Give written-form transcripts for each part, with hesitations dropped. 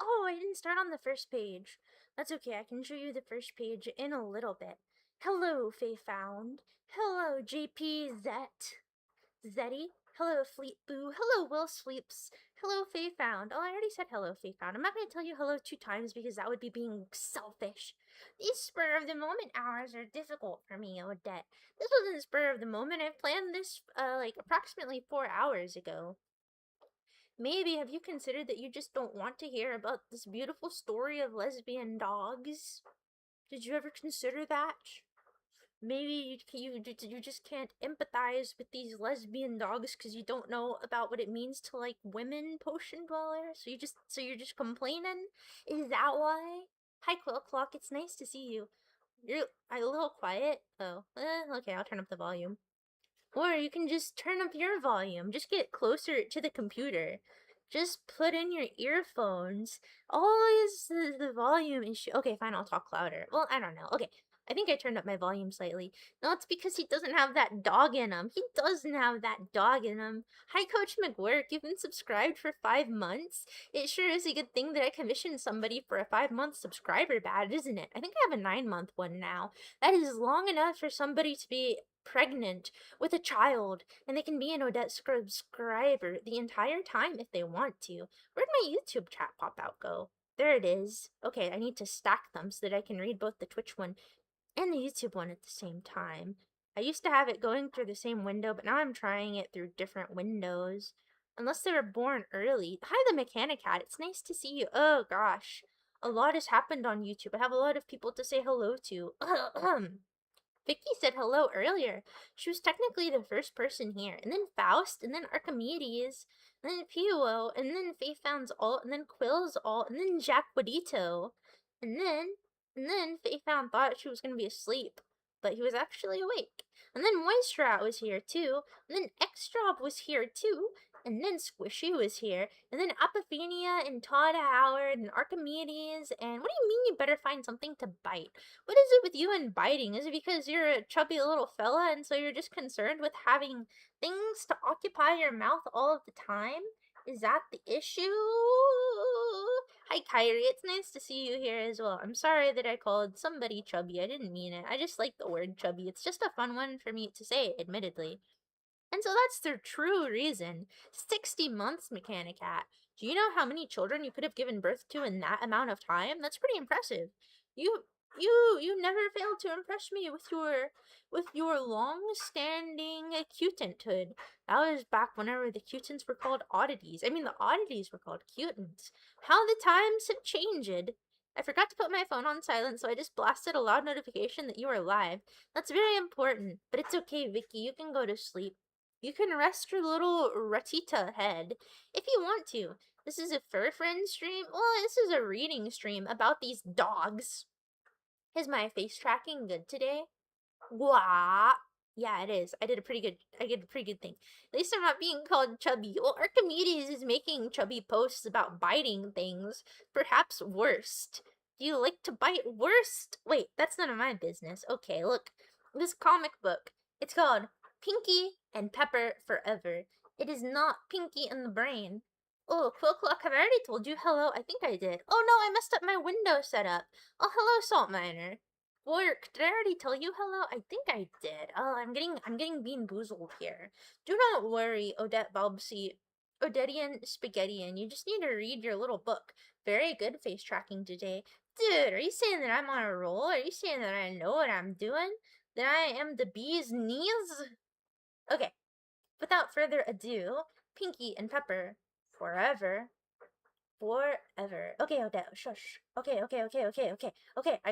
Oh, I didn't start on the first page. That's okay, I can show you the first page in a little bit. Hello, Faye Found. Hello, JP Zet. Zeddy. Hello, Fleet Boo. Hello, Will Sleeps. Hello, Faye Found. Oh, I already said hello, Faye Found. I'm not going to tell you hello 2 times because that would be being selfish. These spur of the moment hours are difficult for me, Odette. This wasn't spur of the moment. I planned this, like, approximately 4 hours ago. Maybe have you considered that you just don't want to hear about this beautiful story of lesbian dogs? Did you ever consider that? Maybe you just can't empathize with these lesbian dogs because you don't know about what it means to like women potion dwellers. So you're just complaining. Is that why? Hi Quill Clock, it's nice to see you. You're a little quiet. Oh, okay. I'll turn up the volume. Or you can just turn up your volume. Just get closer to the computer. Just put in your earphones. Always the volume issue. Okay, fine, I'll talk louder. Well, I don't know. Okay, I think I turned up my volume slightly. No, it's because he doesn't have that dog in him. He doesn't have that dog in him. Hi, Coach McGurk. You've been subscribed for 5 months. It sure is a good thing that I commissioned somebody for a 5-month subscriber badge, isn't it? I think I have a 9-month one now. That is long enough for somebody to be pregnant with a child, and they can be an Odette subscriber the entire time if they want to. Where'd my YouTube chat pop-out go? There it is. Okay, I need to stack them so that I can read both the Twitch one and the YouTube one at the same time. I used to have it going through the same window, but now I'm trying it through different windows. Unless they were born early. Hi, the Mechanic Cat. It's nice to see you. Oh, gosh. A lot has happened on YouTube. I have a lot of people to say hello to. Vicky said hello earlier. She was technically the first person here. And then Faust, and then Archimedes, and then Pio, and then Faith Found's alt, and then Quill's alt, and then Jack Bodito. And then Faith Found thought she was going to be asleep, but he was actually awake. And then Moisturat was here too, and then X-Drop was here too, and then Squishy was here, and then Apophenia, and Todd Howard, and Archimedes, and what do you mean you better find something to bite? What is it with you and biting? Is it because you're a chubby little fella and so you're just concerned with having things to occupy your mouth all of the time? Is that the issue? Hi, Kyrie. It's nice to see you here as well. I'm sorry that I called somebody chubby. I didn't mean it. I just like the word chubby. It's just a fun one for me to say, admittedly. And so that's the true reason. 60 months, Mechanic Cat. Do you know how many children you could have given birth to in that amount of time? That's pretty impressive. You never failed to impress me with your long-standing cutanthood. That was back whenever the cutants were called oddities. I mean, the oddities were called cutants. How the times have changed. I forgot to put my phone on silent, so I just blasted a loud notification that you are live. That's very important, but it's okay, Vicky. You can go to sleep. You can rest your little ratita head if you want to. This is a fur friend stream. Well, this is a reading stream about these dogs. Is my face tracking good today? Wah. Yeah, it is. I did a pretty good thing. At least I'm not being called chubby. Well, Archimedes is making chubby posts about biting things. Perhaps worst. Do you like to bite worst? Wait, that's none of my business. Okay, look. This comic book. It's called Pinky and Pepper Forever. It is not Pinky and the Brain. Oh, Quill Clock, have I already told you hello? I think I did. Oh no, I messed up my window setup. Oh, hello, Salt Miner. Work. Did I already tell you hello? I think I did. Oh, I'm getting bean boozled here. Do not worry, Odette Balbsy. Odettian Spaghettian. You just need to read your little book. Very good face tracking today. Dude, are you saying that I'm on a roll? Are you saying that I know what I'm doing? That I am the bee's knees? Okay. Without further ado, Pinky and Pepper forever. Forever. Okay, Odette, shush. Okay, I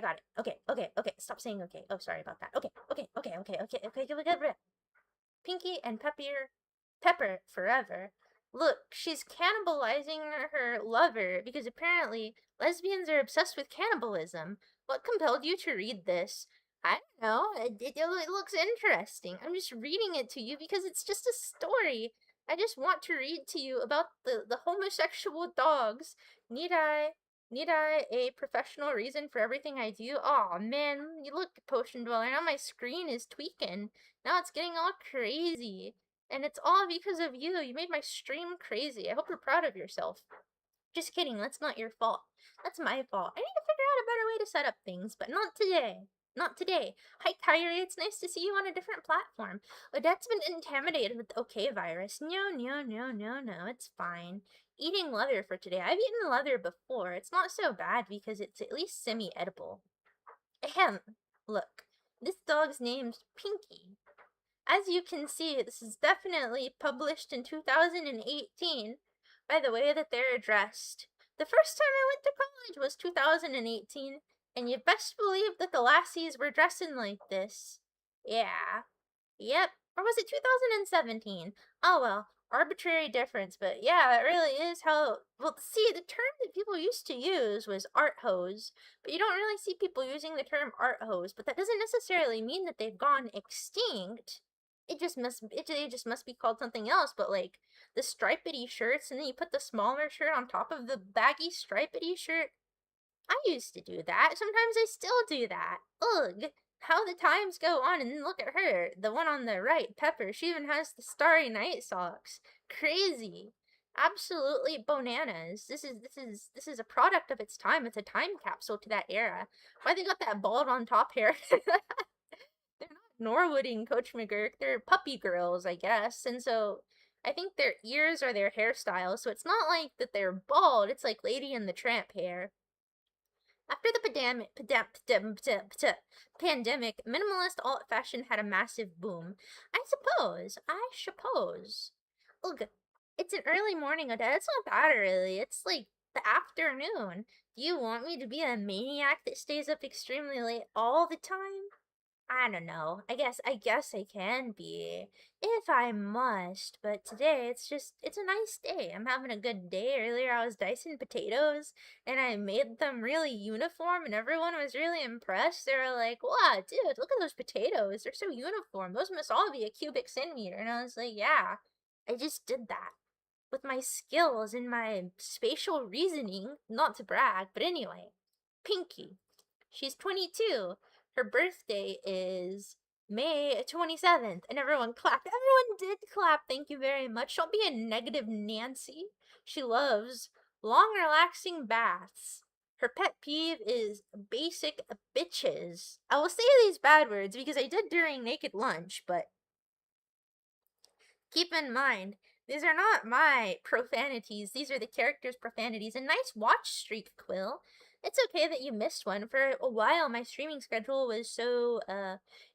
got it. Okay, stop saying okay. Oh, sorry about that. Okay. Pinky and Pepper forever. Look, she's cannibalizing her lover because apparently lesbians are obsessed with cannibalism. What compelled you to read this? I don't know. It looks interesting. I'm just reading it to you because it's just a story. I just want to read to you about the homosexual dogs. Need I a professional reason for everything I do? Oh man, you look, Potion Dweller. Now my screen is tweaking. Now it's getting all crazy. And it's all because of you. You made my stream crazy. I hope you're proud of yourself. Just kidding, that's not your fault. That's my fault. I need to figure out a better way to set up things, but not today. Not today. Hi, Kyrie, it's nice to see you on a different platform. Odette's been contaminated with the OK virus. No, it's fine. Eating leather for today. I've eaten leather before. It's not so bad because it's at least semi-edible. Ahem. Look, this dog's name's Pinky. As you can see, this is definitely published in 2018 by the way that they're dressed. The first time I went to college was 2018, and you best believe that the lassies were dressing like this. Yeah. Yep. Or was it 2017? Oh well, arbitrary difference, but yeah, it really is how. Well, see, the term that people used to use was art hose, but you don't really see people using the term art hose, but that doesn't necessarily mean that they've gone extinct. It just must be called something else, but like the stripedy shirts, and then you put the smaller shirt on top of the baggy stripedy shirt. I used to do that. Sometimes I still do that. Ugh. How the times go on, and then look at her, the one on the right, Pepper. She even has the Starry Night socks. Crazy. Absolutely bananas. This is a product of its time. It's a time capsule to that era. Why they got that bald on top hair? They're not Norwooding Coach McGurk. They're puppy girls, I guess. And so I think their ears are their hairstyle. So it's not like that they're bald. It's like Lady and the Tramp hair. After the pandemic, minimalist alt fashion had a massive boom. I suppose. Ugh, it's an early morning, Odette. It's not that early. It's like the afternoon. Do you want me to be a maniac that stays up extremely late all the time? I don't know. I guess I can be if I must, but today it's a nice day. I'm having a good day. Earlier I was dicing potatoes and I made them really uniform and everyone was really impressed. They were like, "Wow, dude, look at those potatoes. They're so uniform. Those must all be a cubic centimeter." And I was like, "Yeah, I just did that with my skills and my spatial reasoning, not to brag, but anyway, Pinky. She's 22. Her birthday is May 27th, and everyone clapped. Everyone did clap. Thank you very much. Don't be a negative Nancy. She loves long, relaxing baths. Her pet peeve is basic bitches. I will say these bad words because I did during Naked Lunch, but keep in mind, these are not my profanities. These are the character's profanities. A nice watch streak, Quill. It's okay that you missed one. For a while, my streaming schedule was so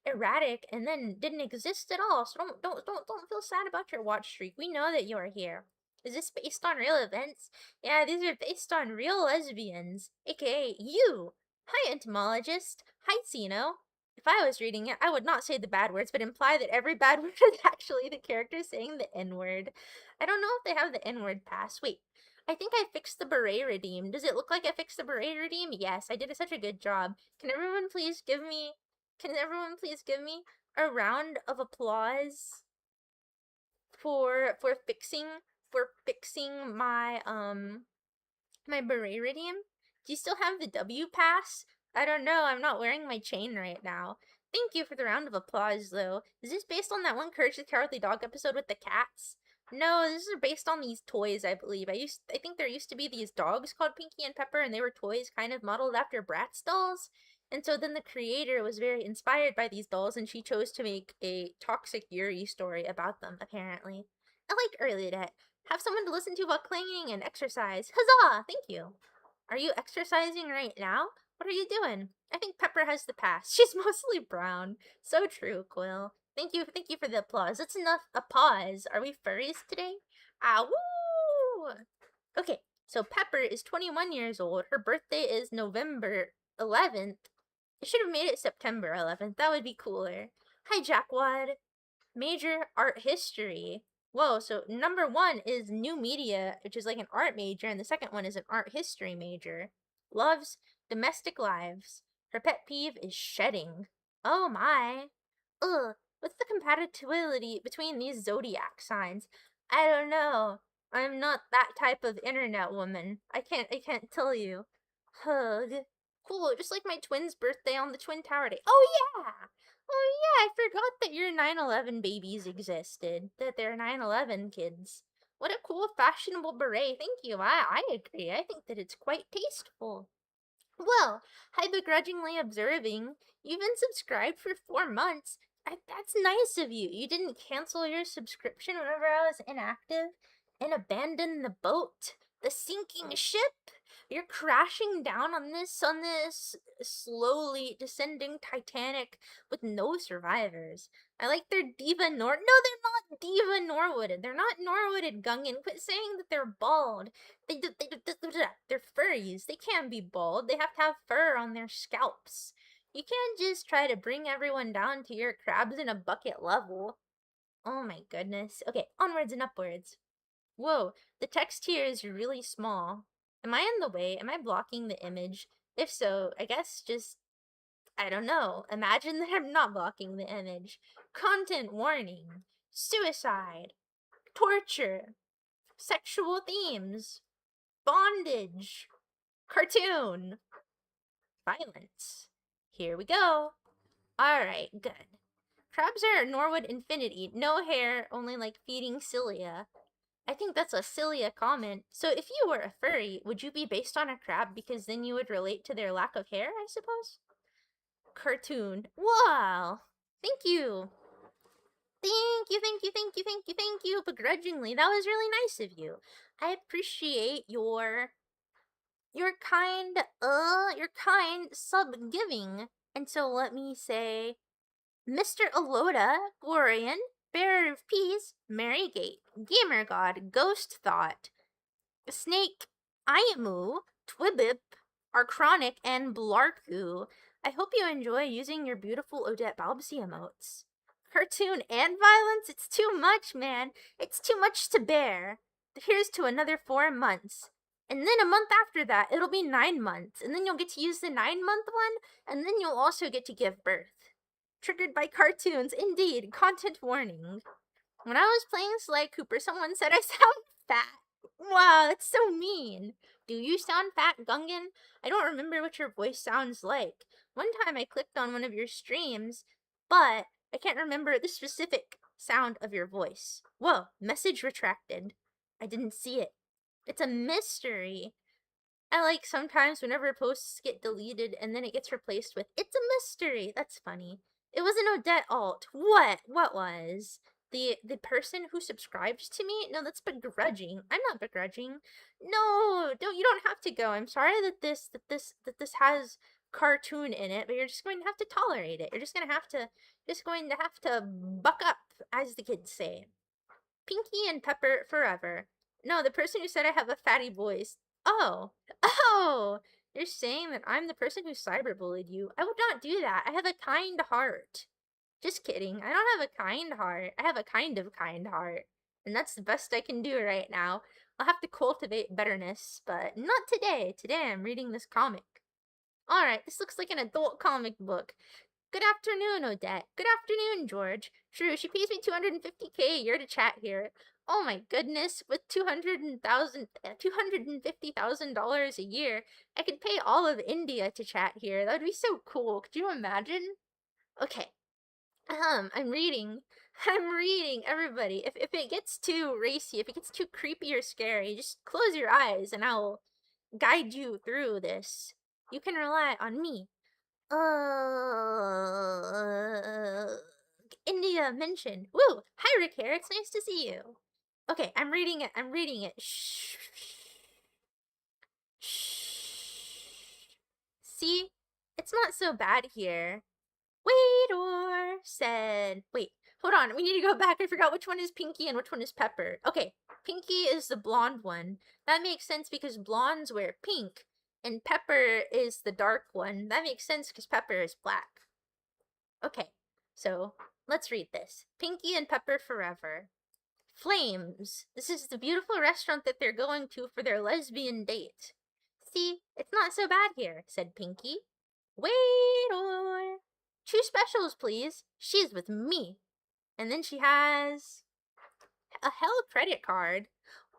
erratic and then didn't exist at all. So don't feel sad about your watch streak. We know that you're here. Is this based on real events? Yeah, these are based on real lesbians, aka you. Hi, entomologist. Hi, Zeno. If I was reading it, I would not say the bad words, but imply that every bad word is actually the character saying the N-word. I don't know if they have the N-word pass. Wait, I think I fixed the beret redeem. Does it look like I fixed the beret redeem? Yes, I did such a good job. Can everyone please give me a round of applause for fixing my my beret redeem? Do you still have the W pass? I don't know. I'm not wearing my chain right now. Thank you for the round of applause, though. Is this based on that one Courage the Cowardly Dog episode with the cats? No, this is based on these toys, I believe. I think there used to be these dogs called Pinky and Pepper, and they were toys kind of modeled after Bratz dolls. And so then the creator was very inspired by these dolls, and she chose to make a toxic Yuri story about them, apparently. I like early that. Have someone to listen to while cleaning and exercise. Huzzah! Thank you. Are you exercising right now? What are you doing? I think Pepper has the pass. She's mostly brown. So true, Quill. Thank you for the applause. That's enough a pause. Are we furries today? Ah, woo! Okay, so Pepper is 21 years old. Her birthday is November 11th. I should have made it September 11th. That would be cooler. Hi, Jackwad. Major art history. Whoa, so number 1 is new media, which is like an art major, and the second one is an art history major. Loves domestic lives. Her pet peeve is shedding. Oh my. Ugh, what's the compatibility between these zodiac signs? I don't know. I'm not that type of internet woman. I can't tell you. Hug. Cool, just like my twin's birthday on the Twin Tower Day. Oh yeah! Oh yeah, I forgot that your 9/11 babies existed. That they're 9/11 kids. What a cool fashionable beret. Thank you. I agree. I think that it's quite tasteful. Well, I begrudgingly observing, you've been subscribed for 4 months. That's nice of you. You didn't cancel your subscription whenever I was inactive and abandon the boat, the sinking ship. You're crashing down on this slowly descending Titanic with no survivors. I like their Diva Nor. No, they're not Diva Norwooded. They're not Norwooded, Gungan. Quit saying that they're bald. They're furries. They can't be bald. They have to have fur on their scalps. You can't just try to bring everyone down to your crabs in a bucket level. Oh my goodness. Okay, onwards and upwards. Whoa, the text here is really small. Am I in the way? Am I blocking the image? If so, I guess just, I don't know. Imagine that I'm not blocking the image. Content warning. Suicide. Torture. Sexual themes. Bondage. Cartoon. Violence. Here we go. Alright, good. Crabs are Norwood Infinity. No hair, only like feeding cilia. I think that's a cilia comment. So if you were a furry, would you be based on a crab because then you would relate to their lack of hair, I suppose? Cartoon. Wow. Thank you. Thank you, begrudgingly. That was really nice of you. I appreciate your kind sub-giving. And so let me say, Mr. Aloda, Glorian, Bearer of Peace, Marygate, Gamer God, Ghost Thought, Snake, Ayamu, Twibip, Archronic, and Blarku. I hope you enjoy using your beautiful Odette Balbsy emotes. Cartoon and violence? It's too much, man. It's too much to bear. Here's to another 4 months. And then a month after that, it'll be 9 months. And then you'll get to use the 9-month one, and then you'll also get to give birth. Triggered by cartoons, indeed. Content warning. When I was playing Sly Cooper, someone said I sound fat. Wow, that's so mean. Do you sound fat, Gungan? I don't remember what your voice sounds like. One time I clicked on one of your streams, but I can't remember the specific sound of your voice. Whoa, message retracted. I didn't see it. It's a mystery. I like sometimes whenever posts get deleted and then it gets replaced with, it's a mystery. That's funny. It was an Odette alt. What? What was? The person who subscribed to me? No, that's begrudging. I'm not begrudging. No, you don't have to go. I'm sorry that this has cartoon in it, but you're just going to have to tolerate it. You're just going to have to buck up, as the kids say. Pinky and Pepper forever. No, the person who said I have a fatty voice. Oh, you're saying that I'm the person who cyberbullied you. I would not do that. I have a kind heart. Just kidding. I don't have a kind heart. I have a kind of kind heart. And that's the best I can do right now. I'll have to cultivate betterness, but not today. Today I'm reading this comic. Alright, this looks like an adult comic book. Good afternoon, Odette. Good afternoon, George. True, she pays me $250K a year to chat here. Oh my goodness, with $250,000 a year, I could pay all of India to chat here. That would be so cool. Could you imagine? Okay. I'm reading, everybody. If it gets too racy, if it gets too creepy or scary, just close your eyes and I'll guide you through this. You can rely on me. India mentioned. Woo! Hi, Rick Hair. It's nice to see you. Okay, I'm reading it. Shh. Shh. See? It's not so bad here. Waiter said. Wait, hold on. We need to go back. I forgot which one is Pinky and which one is Pepper. Okay, Pinky is the blonde one. That makes sense because blondes wear pink. And Pepper is the dark one. That makes sense because Pepper is black. Okay, so let's read this. Pinky and Pepper forever. Flames. This is the beautiful restaurant that they're going to for their lesbian date. See, it's not so bad here, said Pinky. Waiter. 2 specials, please. She's with me. And then she has a hell credit card.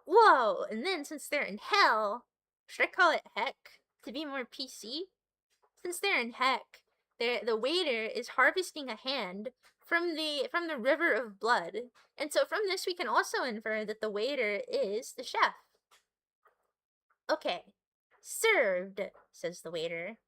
Whoa, and then since they're in hell, should I call it heck to be more PC? Since they're in heck, the waiter is harvesting a hand from the river of blood. And so from this we can also infer that the waiter is the chef. Okay. Served, says the waiter.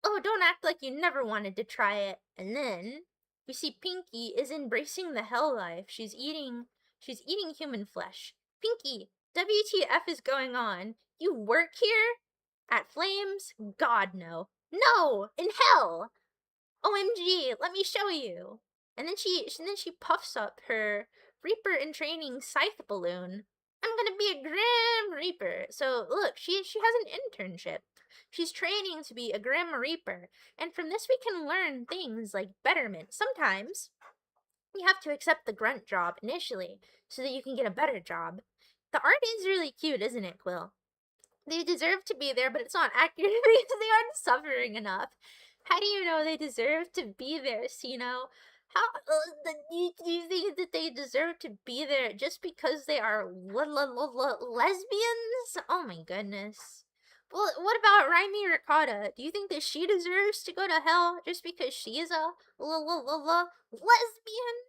Oh, don't act like you never wanted to try it. And then we see Pinky is embracing the hell life. She's eating human flesh. Pinky, WTF is going on? You work here? At Flames? God, no. No! In hell! OMG, let me show you. And then she puffs up her Reaper in training scythe balloon. I'm gonna be a Grim Reaper. So look, she has an internship. She's training to be a Grim Reaper. And from this we can learn things like betterment. Sometimes you have to accept the grunt job initially so that you can get a better job. The art is really cute, isn't it, Quill? They deserve to be there, but it's not accurate because they aren't suffering enough. How do you know they deserve to be there, Sino? How do you think that they deserve to be there just because they are lesbians? Oh my goodness. Well, what about Raimi Ricotta? Do you think that she deserves to go to hell just because she is a lesbian?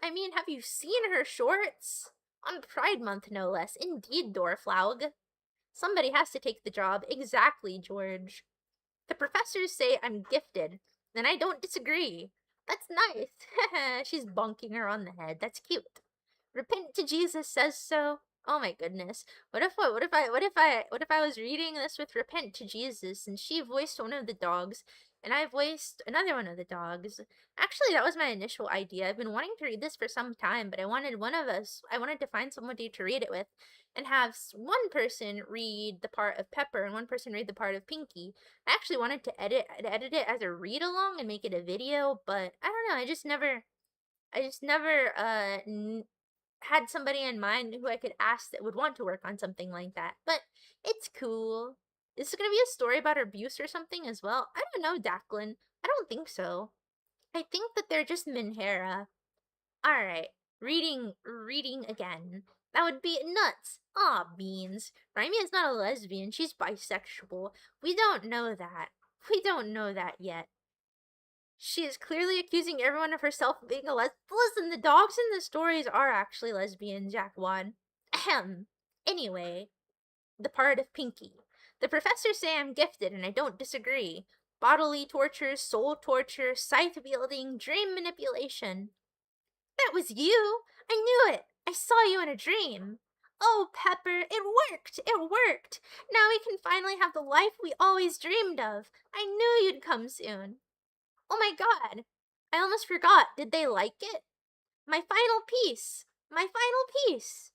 I mean, have you seen her shorts? On Pride Month, no less. Indeed, Dorflaug. Somebody has to take the job. Exactly, George. The professors say I'm gifted, and I don't disagree. That's nice. She's bonking her on the head. That's cute. Repent to Jesus says so. Oh my goodness. What if I was reading this with Repent to Jesus and she voiced one of the dogs and I voiced another one of the dogs? Actually, that was my initial idea. I've been wanting to read this for some time, but I wanted to find somebody to read it with and have one person read the part of Pepper and one person read the part of Pinky. I actually wanted to edit it as a read along and make it a video, but I don't know, I just never had somebody in mind who I could ask that would want to work on something like that. But it's cool. Is this gonna be a story about abuse or something as well? I don't know, Declan. I don't think so. I think that they're just Minhera. Alright, reading again. That would be nuts. Aw, beans. Raimi is not a lesbian, she's bisexual. We don't know that. We don't know that yet. She is clearly accusing everyone of herself being a lesbian. Listen, the dogs in the stories are actually lesbian, Jack Wan. Ahem. Anyway, the part of Pinky. The professors say I'm gifted, and I don't disagree. Bodily torture, soul torture, scythe wielding, dream manipulation. That was you! I knew it! I saw you in a dream! Oh, Pepper, it worked! It worked! Now we can finally have the life we always dreamed of! I knew you'd come soon! Oh my god! I almost forgot. Did they like it? My final piece! My final piece!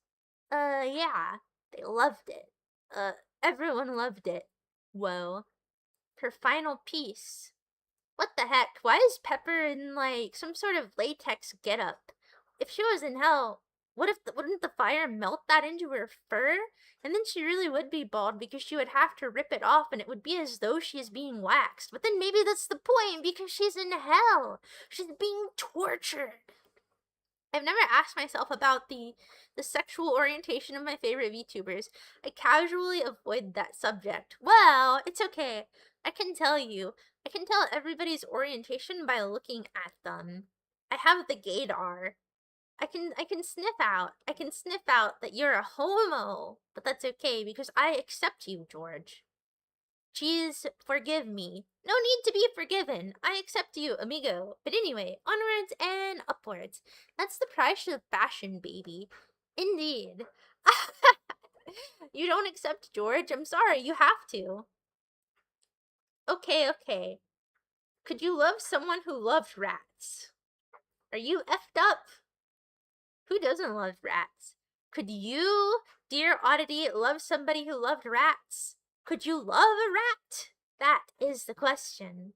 Yeah. They loved it. Everyone loved it. Whoa. Her final piece. What the heck? Why is Pepper in, like, some sort of latex getup? If she was in hell, wouldn't the fire melt that into her fur? And then she really would be bald because she would have to rip it off and it would be as though she is being waxed. But then maybe that's the point because she's in hell. She's being tortured. I've never asked myself about the sexual orientation of my favorite VTubers. I casually avoid that subject. Well, it's okay. I can tell everybody's orientation by looking at them. I have the gaydar. I can sniff out that you're a homo, but that's okay because I accept you, George. Jeez, forgive me. No need to be forgiven. I accept you, amigo. But anyway, onwards and upwards. That's the price of fashion, baby. Indeed. You don't accept George? I'm sorry, you have to. Okay. Could you love someone who loved rats? Are you effed up? Who doesn't love rats? Could you, dear Oddity, love somebody who loved rats? Could you love a rat? That is the question.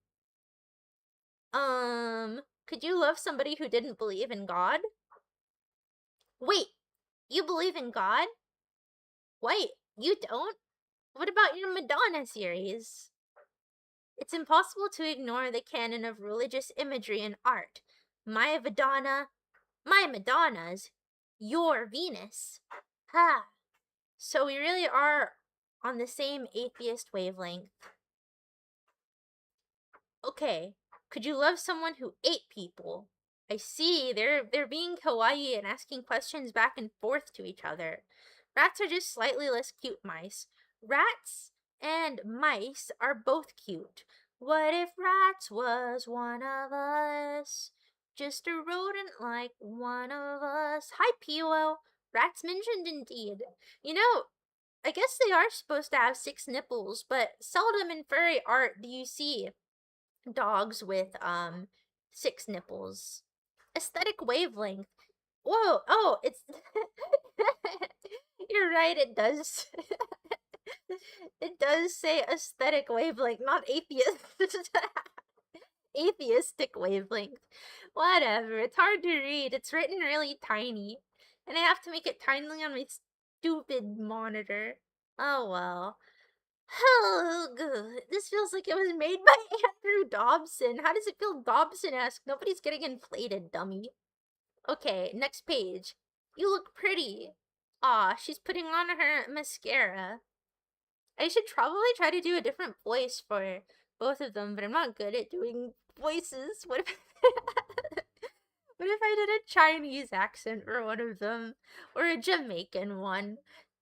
Could you love somebody who didn't believe in God? Wait, you believe in God? Wait, you don't? What about your Madonna series? It's impossible to ignore the canon of religious imagery in art. My Madonna's, your Venus. Ha! So we really are on the same atheist wavelength. Okay, Could you love someone who ate people? I see. They're being kawaii and asking questions back and forth to each other. Rats are just slightly less cute mice. Rats and mice are both cute. What if rats was one of us? Just a rodent like one of us. Hi, Pio. Rats mentioned indeed. You know, I guess they are supposed to have 6 nipples, but seldom in furry art do you see dogs with 6 nipples. Aesthetic wavelength. Whoa, oh, it's you're right, it does. It does say aesthetic wavelength, not atheist. Atheistic wavelength. Whatever, it's hard to read. It's written really tiny. And I have to make it tiny on my stupid monitor. Oh well. Oh, good. This feels like it was made by Andrew Dobson. How does it feel Dobson-esque? Nobody's getting inflated, dummy. Okay, next page. You look pretty. Aw, she's putting on her mascara. I should probably try to do a different voice for both of them, but I'm not good at doing voices. What if what if I did a Chinese accent for one of them, or a Jamaican one?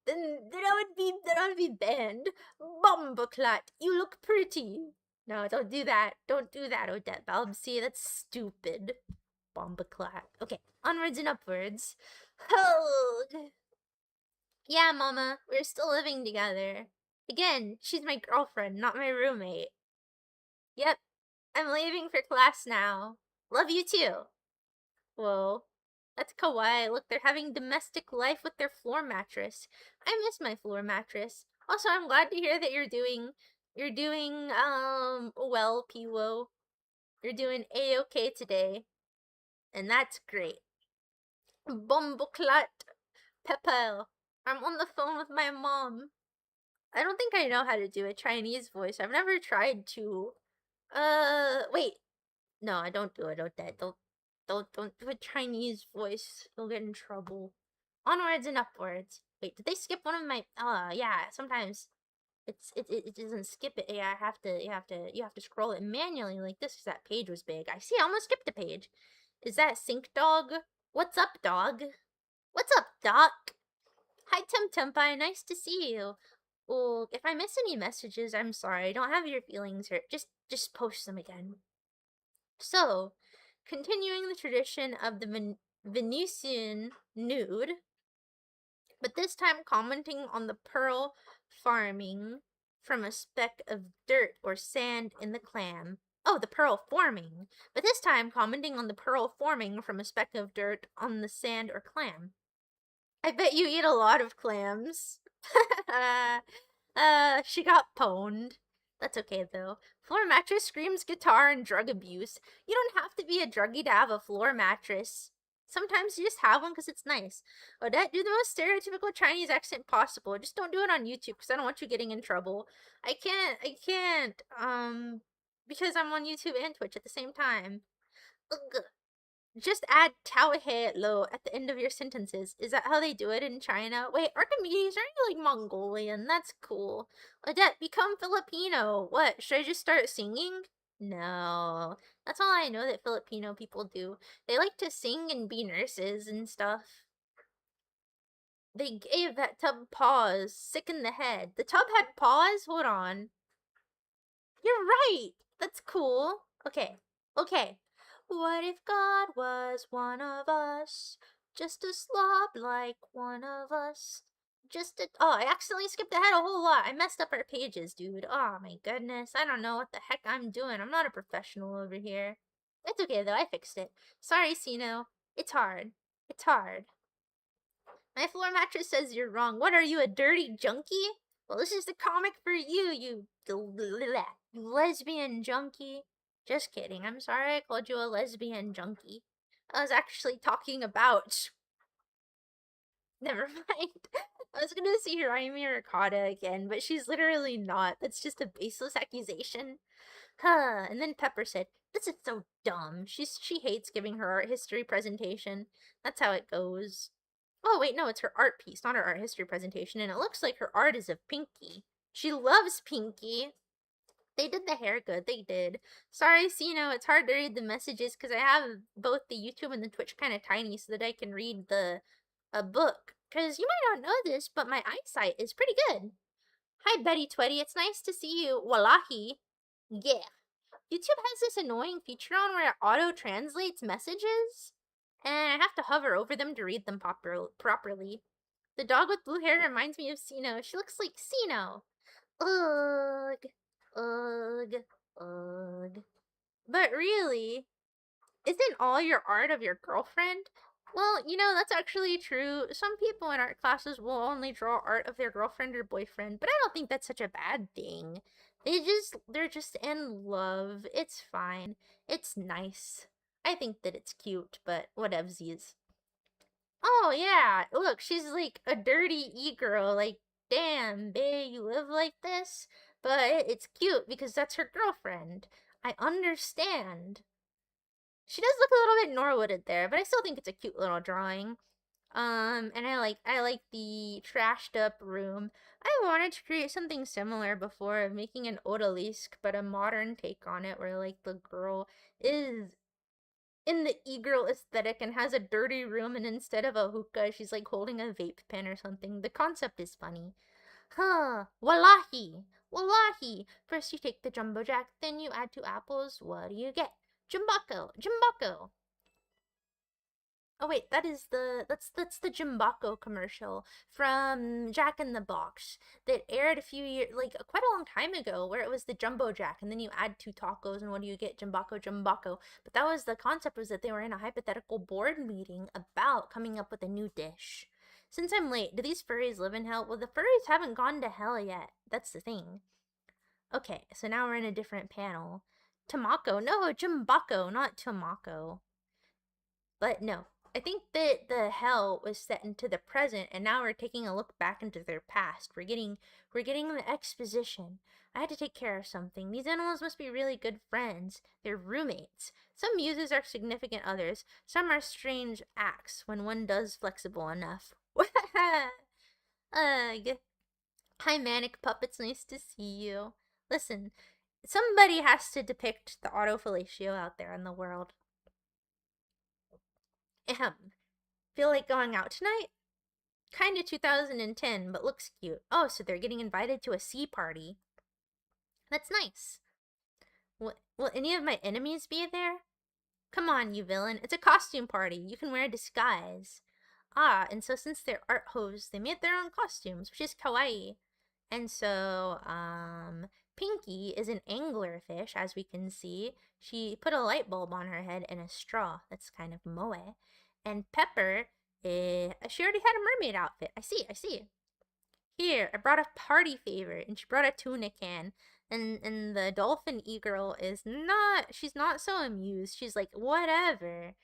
Then that would be banned. Bumbleclat, you look pretty. No, don't do that. Don't do that, Odette Balbsy. That's stupid. Bumbleclat. Okay, onwards and upwards. Hold. Yeah, Mama, we're still living together. Again, she's my girlfriend, not my roommate. Yep, I'm leaving for class now. Love you too. Whoa. That's kawaii. Look, they're having domestic life with their floor mattress. I miss my floor mattress. Also, I'm glad to hear that you're doing well, Piwo. You're doing A-okay today. And that's great. Bumbleclat Pepel. I'm on the phone with my mom. I don't think I know how to do a Chinese voice. I've never tried to. Wait. No, I don't do it, Odette. Don't do a Chinese voice. You'll get in trouble. Onwards and upwards. Wait, did they skip one of my? Yeah. Sometimes it doesn't skip it. Yeah, you have to scroll it manually like this because that page was big. I see. I almost skipped a page. Is that Sync Dog? What's up, dog? What's up, Doc? Hi, Temtempai. Nice to see you. Well, if I miss any messages, I'm sorry. I don't have your feelings hurt. Just post them again. So, continuing the tradition of the Venusian nude, but this time commenting on the pearl farming from a speck of dirt or sand in the clam. Oh, the pearl forming, but this time commenting on the pearl forming from a speck of dirt on the sand or clam. I bet you eat a lot of clams. She got pwned. That's okay, though. Floor mattress screams guitar and drug abuse. You don't have to be a druggie to have a floor mattress. Sometimes you just have one because it's nice. Odette, do the most stereotypical Chinese accent possible. Just don't do it on YouTube because I don't want you getting in trouble. I can't, because I'm on YouTube and Twitch at the same time. Ugh. Just add Tauhe lo at the end of your sentences. Is that how they do it in China? Wait, Archimedes, are you like Mongolian? That's cool. Odette, become Filipino. What, should I just start singing? No. That's all I know that Filipino people do. They like to sing and be nurses and stuff. They gave that tub paws. Sick in the head. The tub had paws? Hold on. You're right! That's cool. Okay. Okay. What if God was one of us? Just a slob like one of us. Oh, I accidentally skipped ahead a whole lot. I messed up our pages, dude. Oh my goodness. I don't know what the heck I'm doing. I'm not a professional over here. It's okay though, I fixed it. Sorry, Sino. It's hard. It's hard. My floor mattress says you're wrong. What are you, a dirty junkie? Well, this is the comic for you, you lesbian junkie. Just kidding. I'm sorry I called you a lesbian junkie. I was actually talking about... Never mind. I was gonna see Raimi Ricotta again, but she's literally not. That's just a baseless accusation. Huh. And then Pepper said, "This is so dumb." She hates giving her art history presentation. That's how it goes. Oh, wait, no, it's her art piece, not her art history presentation, and it looks like her art is of Pinky. She loves Pinky. They did the hair good. They did. Sorry, Sino, it's hard to read the messages because I have both the YouTube and the Twitch kind of tiny so that I can read the a book. Because you might not know this, but my eyesight is pretty good. Hi, Betty Twetty. It's nice to see you. Wallahi. Yeah. YouTube has this annoying feature on where it auto-translates messages, and I have to hover over them to read them properly. The dog with blue hair reminds me of Sino. She looks like Sino. Ugh. Ugh. Ugh. But really, isn't all your art of your girlfriend? Well, that's actually true. Some people in art classes will only draw art of their girlfriend or boyfriend, but I don't think that's such a bad thing. They're just in love. It's fine. It's nice. I think that it's cute, but whatevsies. Oh yeah, look, she's like a dirty e-girl, like, damn, babe, you live like this? But it's cute because that's her girlfriend. I understand. She does look a little bit Norwooded there, but I still think it's a cute little drawing. And I like the trashed up room. I wanted to create something similar before of making an odalisque, but a modern take on it where like the girl is in the e-girl aesthetic and has a dirty room, and instead of a hookah, she's like holding a vape pen or something. The concept is funny. Huh, wallahi. Wallahi. First you take the jumbo jack, then you add 2 apples. What do you get? Jumbaco. Jumbaco. Oh wait, that's the Jimbaco commercial from Jack in the Box that aired a few years, like quite a long time ago, where it was the Jumbo Jack, and then you add 2 tacos, and what do you get? Jimbaco, Jimbaco. But that was the concept, was that they were in a hypothetical board meeting about coming up with a new dish. Since I'm late, do these furries live in hell? Well, the furries haven't gone to hell yet. That's the thing. Okay, so now we're in a different panel. Tamako, no, Jimbaco, not Tamako. But no, I think that the hell was set into the present, and now we're taking a look back into their past. We're getting the exposition. I had to take care of something. These animals must be really good friends. They're roommates. Some muses are significant others. Some are strange acts when one does flexible enough. Ugh. Hi, Manic Puppets. Nice to see you. Listen, somebody has to depict the autofellatio out there in the world. Ahem. Feel like going out tonight? Kinda 2010, but looks cute. Oh, so they're getting invited to a sea party. That's nice. Will any of my enemies be there? Come on, you villain. It's a costume party. You can wear a disguise. Ah, and so since they're art hosts, they made their own costumes, which is kawaii. And so, Pinky is an anglerfish, as we can see. She put a light bulb on her head and a straw. That's kind of moe. And Pepper, she already had a mermaid outfit. I see. Here, I brought a party favor, and she brought a tuna can. And the dolphin e-girl is not, she's not so amused. She's like, whatever.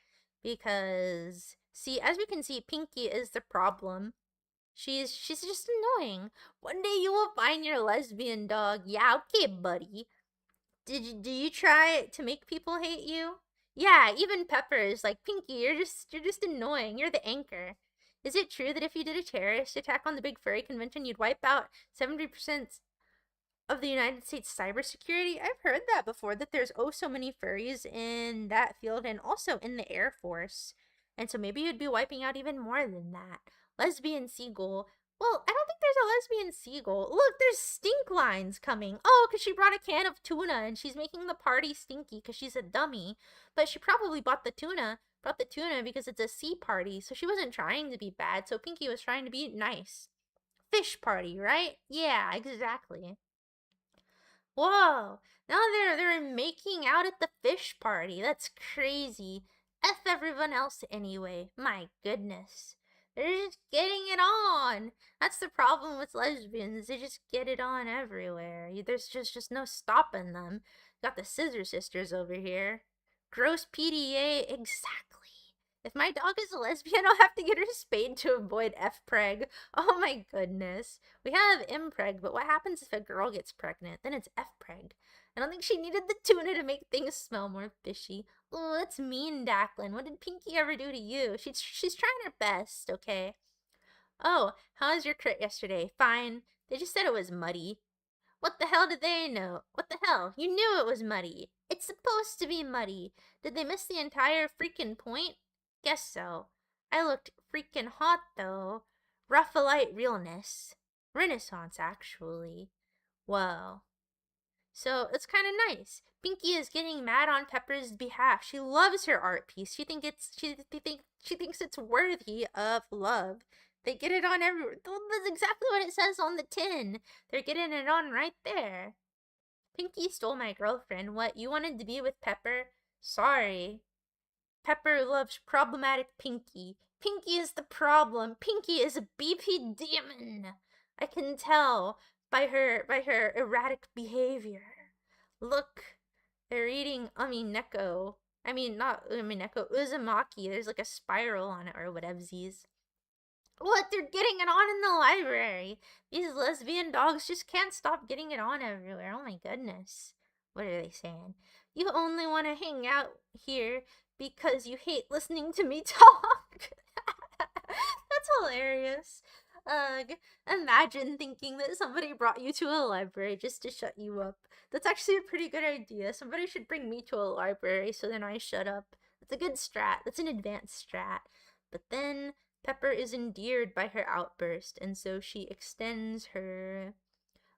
Because, see, as we can see, Pinky is the problem. She's just annoying. One day you will find your lesbian dog. Yeah, okay, buddy. Do you try to make people hate you? Yeah, even Pepper is like, Pinky, you're just annoying. You're the anchor. Is it true that if you did a terrorist attack on the Big Furry Convention, you'd wipe out 70% of the United States cybersecurity? I've heard that before, that there's oh so many furries in that field and also in the Air Force. And so maybe you'd be wiping out even more than that. Lesbian seagull. Well, I don't think there's a lesbian seagull. Look, there's stink lines coming. Oh, because she brought a can of tuna and she's making the party stinky because she's a dummy. But she probably brought the tuna because it's a sea party, so she wasn't trying to be bad. So Pinky was trying to be nice. Fish party, right? Yeah, exactly. Whoa! Now they're making out at the fish party. That's crazy. F everyone else anyway. My goodness. They're just getting it on. That's the problem with lesbians. They just get it on everywhere. There's just no stopping them. Got the Scissor Sisters over here. Gross PDA, exactly. If my dog is a lesbian, I'll have to get her spayed to avoid F-preg. Oh my goodness. We have impreg, but what happens if a girl gets pregnant? Then it's F-preg. I don't think she needed the tuna to make things smell more fishy. Oh, that's mean, Declan. What did Pinky ever do to you? She's trying her best, okay? Oh, how was your crit yesterday? Fine. They just said it was muddy. What the hell did they know? What the hell? You knew it was muddy. It's supposed to be muddy. Did they miss the entire freaking point? Guess so. I looked freaking hot though. Raphaelite realness. Renaissance, actually. Whoa. So it's kind of nice. Pinky is getting mad on Pepper's behalf. She loves her art piece. She thinks it's worthy of love. They get it on everywhere. That's exactly what it says on the tin. They're getting it on right there. Pinky stole my girlfriend. What, you wanted to be with Pepper? Sorry. Pepper loves problematic Pinky. Pinky is the problem. Pinky is a BP demon. I can tell by her erratic behavior. Look, they're eating Umineko. I mean, not Umineko, Uzumaki. There's like a spiral on it or whatevsies. What? They're getting it on in the library. These lesbian dogs just can't stop getting it on everywhere. Oh my goodness. What are they saying? You only want to hang out here because you hate listening to me talk. That's hilarious. Imagine thinking that somebody brought you to a library just to shut you up. That's actually a pretty good idea. Somebody should bring me to a library so then I shut up. That's a good strat. That's an advanced strat. But then Pepper is endeared by her outburst, and so she extends her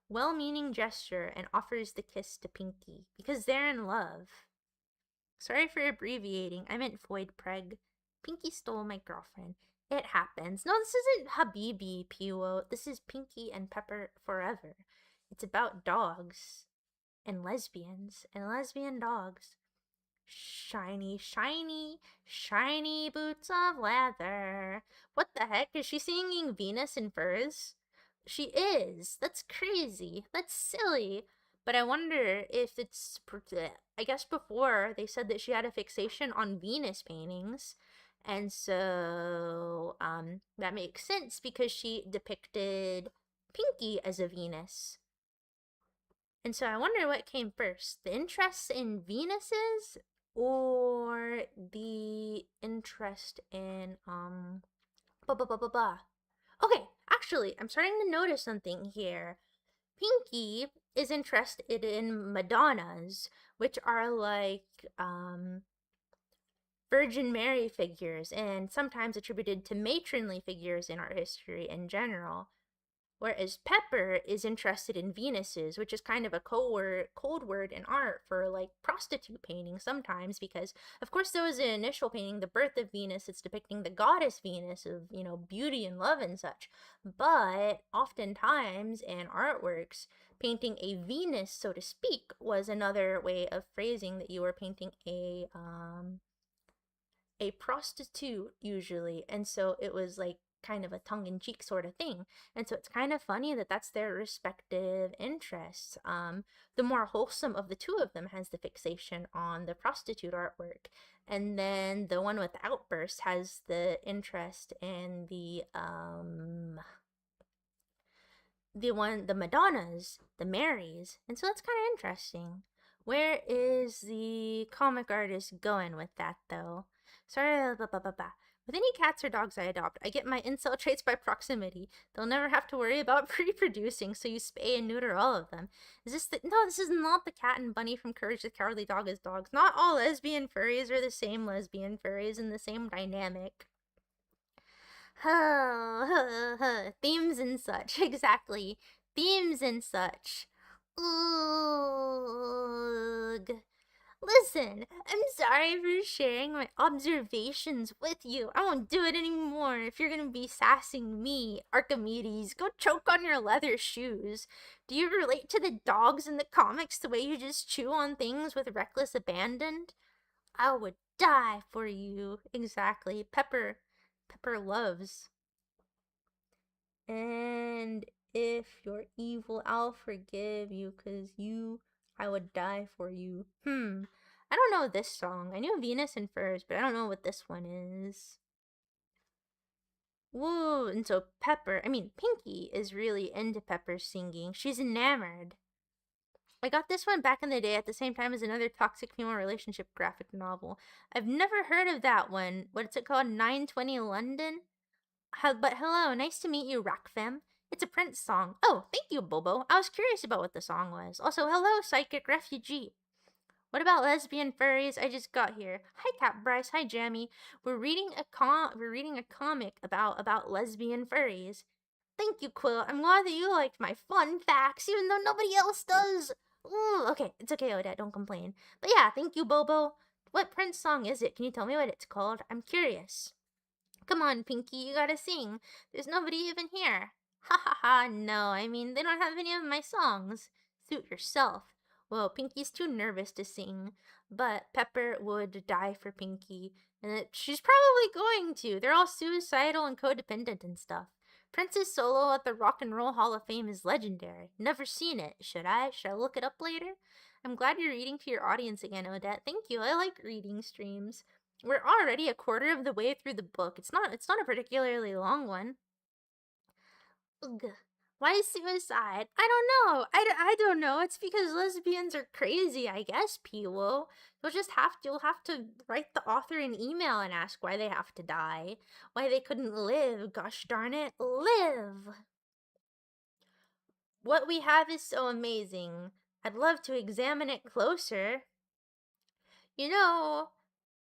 well-meaning gesture and offers the kiss to Pinky because they're in love. Sorry for abbreviating. I meant void preg. Pinky stole my girlfriend. It happens. No, this isn't Habibi, Piwo. This is Pinky and Pepper forever. It's about dogs and lesbians and lesbian dogs. Shiny, shiny, shiny boots of leather. What the heck? Is she singing Venus in Furs? She is. That's crazy. That's silly. But I wonder if it's. I guess before they said that she had a fixation on Venus paintings. And so that makes sense because she depicted Pinky as a Venus. And so I wonder what came first, the interest in Venuses or the interest in Okay, actually, I'm starting to notice something here. Pinky is interested in Madonnas, which are like Virgin Mary figures and sometimes attributed to matronly figures in art history in general. Whereas Pepper is interested in Venuses, which is kind of a cold word in art for like prostitute painting sometimes, because of course there was an initial painting, The Birth of Venus. It's depicting the goddess Venus of, beauty and love and such. But oftentimes in artworks, painting a Venus, so to speak, was another way of phrasing that you were painting a prostitute usually, and so it was like kind of a tongue-in-cheek sort of thing. And so it's kind of funny that that's their respective interests. The more wholesome of the two of them has the fixation on the prostitute artwork, and then the one with the outburst has the interest in the Madonnas, the Marys. And so that's kind of interesting. Where is the comic artist going with that, though? Sorry, With any cats or dogs I adopt, I get my incel traits by proximity. They'll never have to worry about reproducing, so you spay and neuter all of them. No, this is not the cat and bunny from Courage the Cowardly Dog as dogs. Not all lesbian furries are the same lesbian furries and the same dynamic. Themes and such, exactly. Themes and such. Ugh. Listen, I'm sorry for sharing my observations with you. I won't do it anymore. If you're gonna be sassing me, Archimedes, go choke on your leather shoes. Do you relate to the dogs in the comics the way you just chew on things with reckless abandon? I would die for you. Exactly. Pepper loves. And if you're evil, I'll forgive you, 'cause I would die for you. I don't know this song. I knew Venus and Furs, but I don't know what this one is. Whoa, and so Pinky is really into Pepper's singing. She's enamored. I got this one back in the day at the same time as another toxic female relationship graphic novel. I've never heard of that one. What's it called? 920 London? But hello, nice to meet you, Rockfem. It's a Prince song. Oh, thank you, Bobo. I was curious about what the song was. Also, hello, Psychic Refugee. What about lesbian furries? I just got here. Hi, Cap Bryce. Hi, Jammy. We're reading a comic about lesbian furries. Thank you, Quill. I'm glad that you liked my fun facts, even though nobody else does. Ooh, okay, it's okay, Odette. Don't complain. But yeah, thank you, Bobo. What Prince song is it? Can you tell me what it's called? I'm curious. Come on, Pinky, you gotta sing. There's nobody even here. Ha ha ha, no, I mean, they don't have any of my songs. Suit yourself. Well, Pinky's too nervous to sing, but Pepper would die for Pinky, and she's probably going to. They're all suicidal and codependent and stuff. Prince's solo at the Rock and Roll Hall of Fame is legendary. Never seen it. Should I? Should I look it up later? I'm glad you're reading to your audience again, Odette. Thank you. I like reading streams. We're already a quarter of the way through the book. It's not a particularly long one. Ugh. Why suicide? I don't know. I don't know. It's because lesbians are crazy, I guess, P-Wo. You'll have to write the author an email and ask why they have to die. Why they couldn't live. Gosh darn it. Live! What we have is so amazing. I'd love to examine it closer. You know,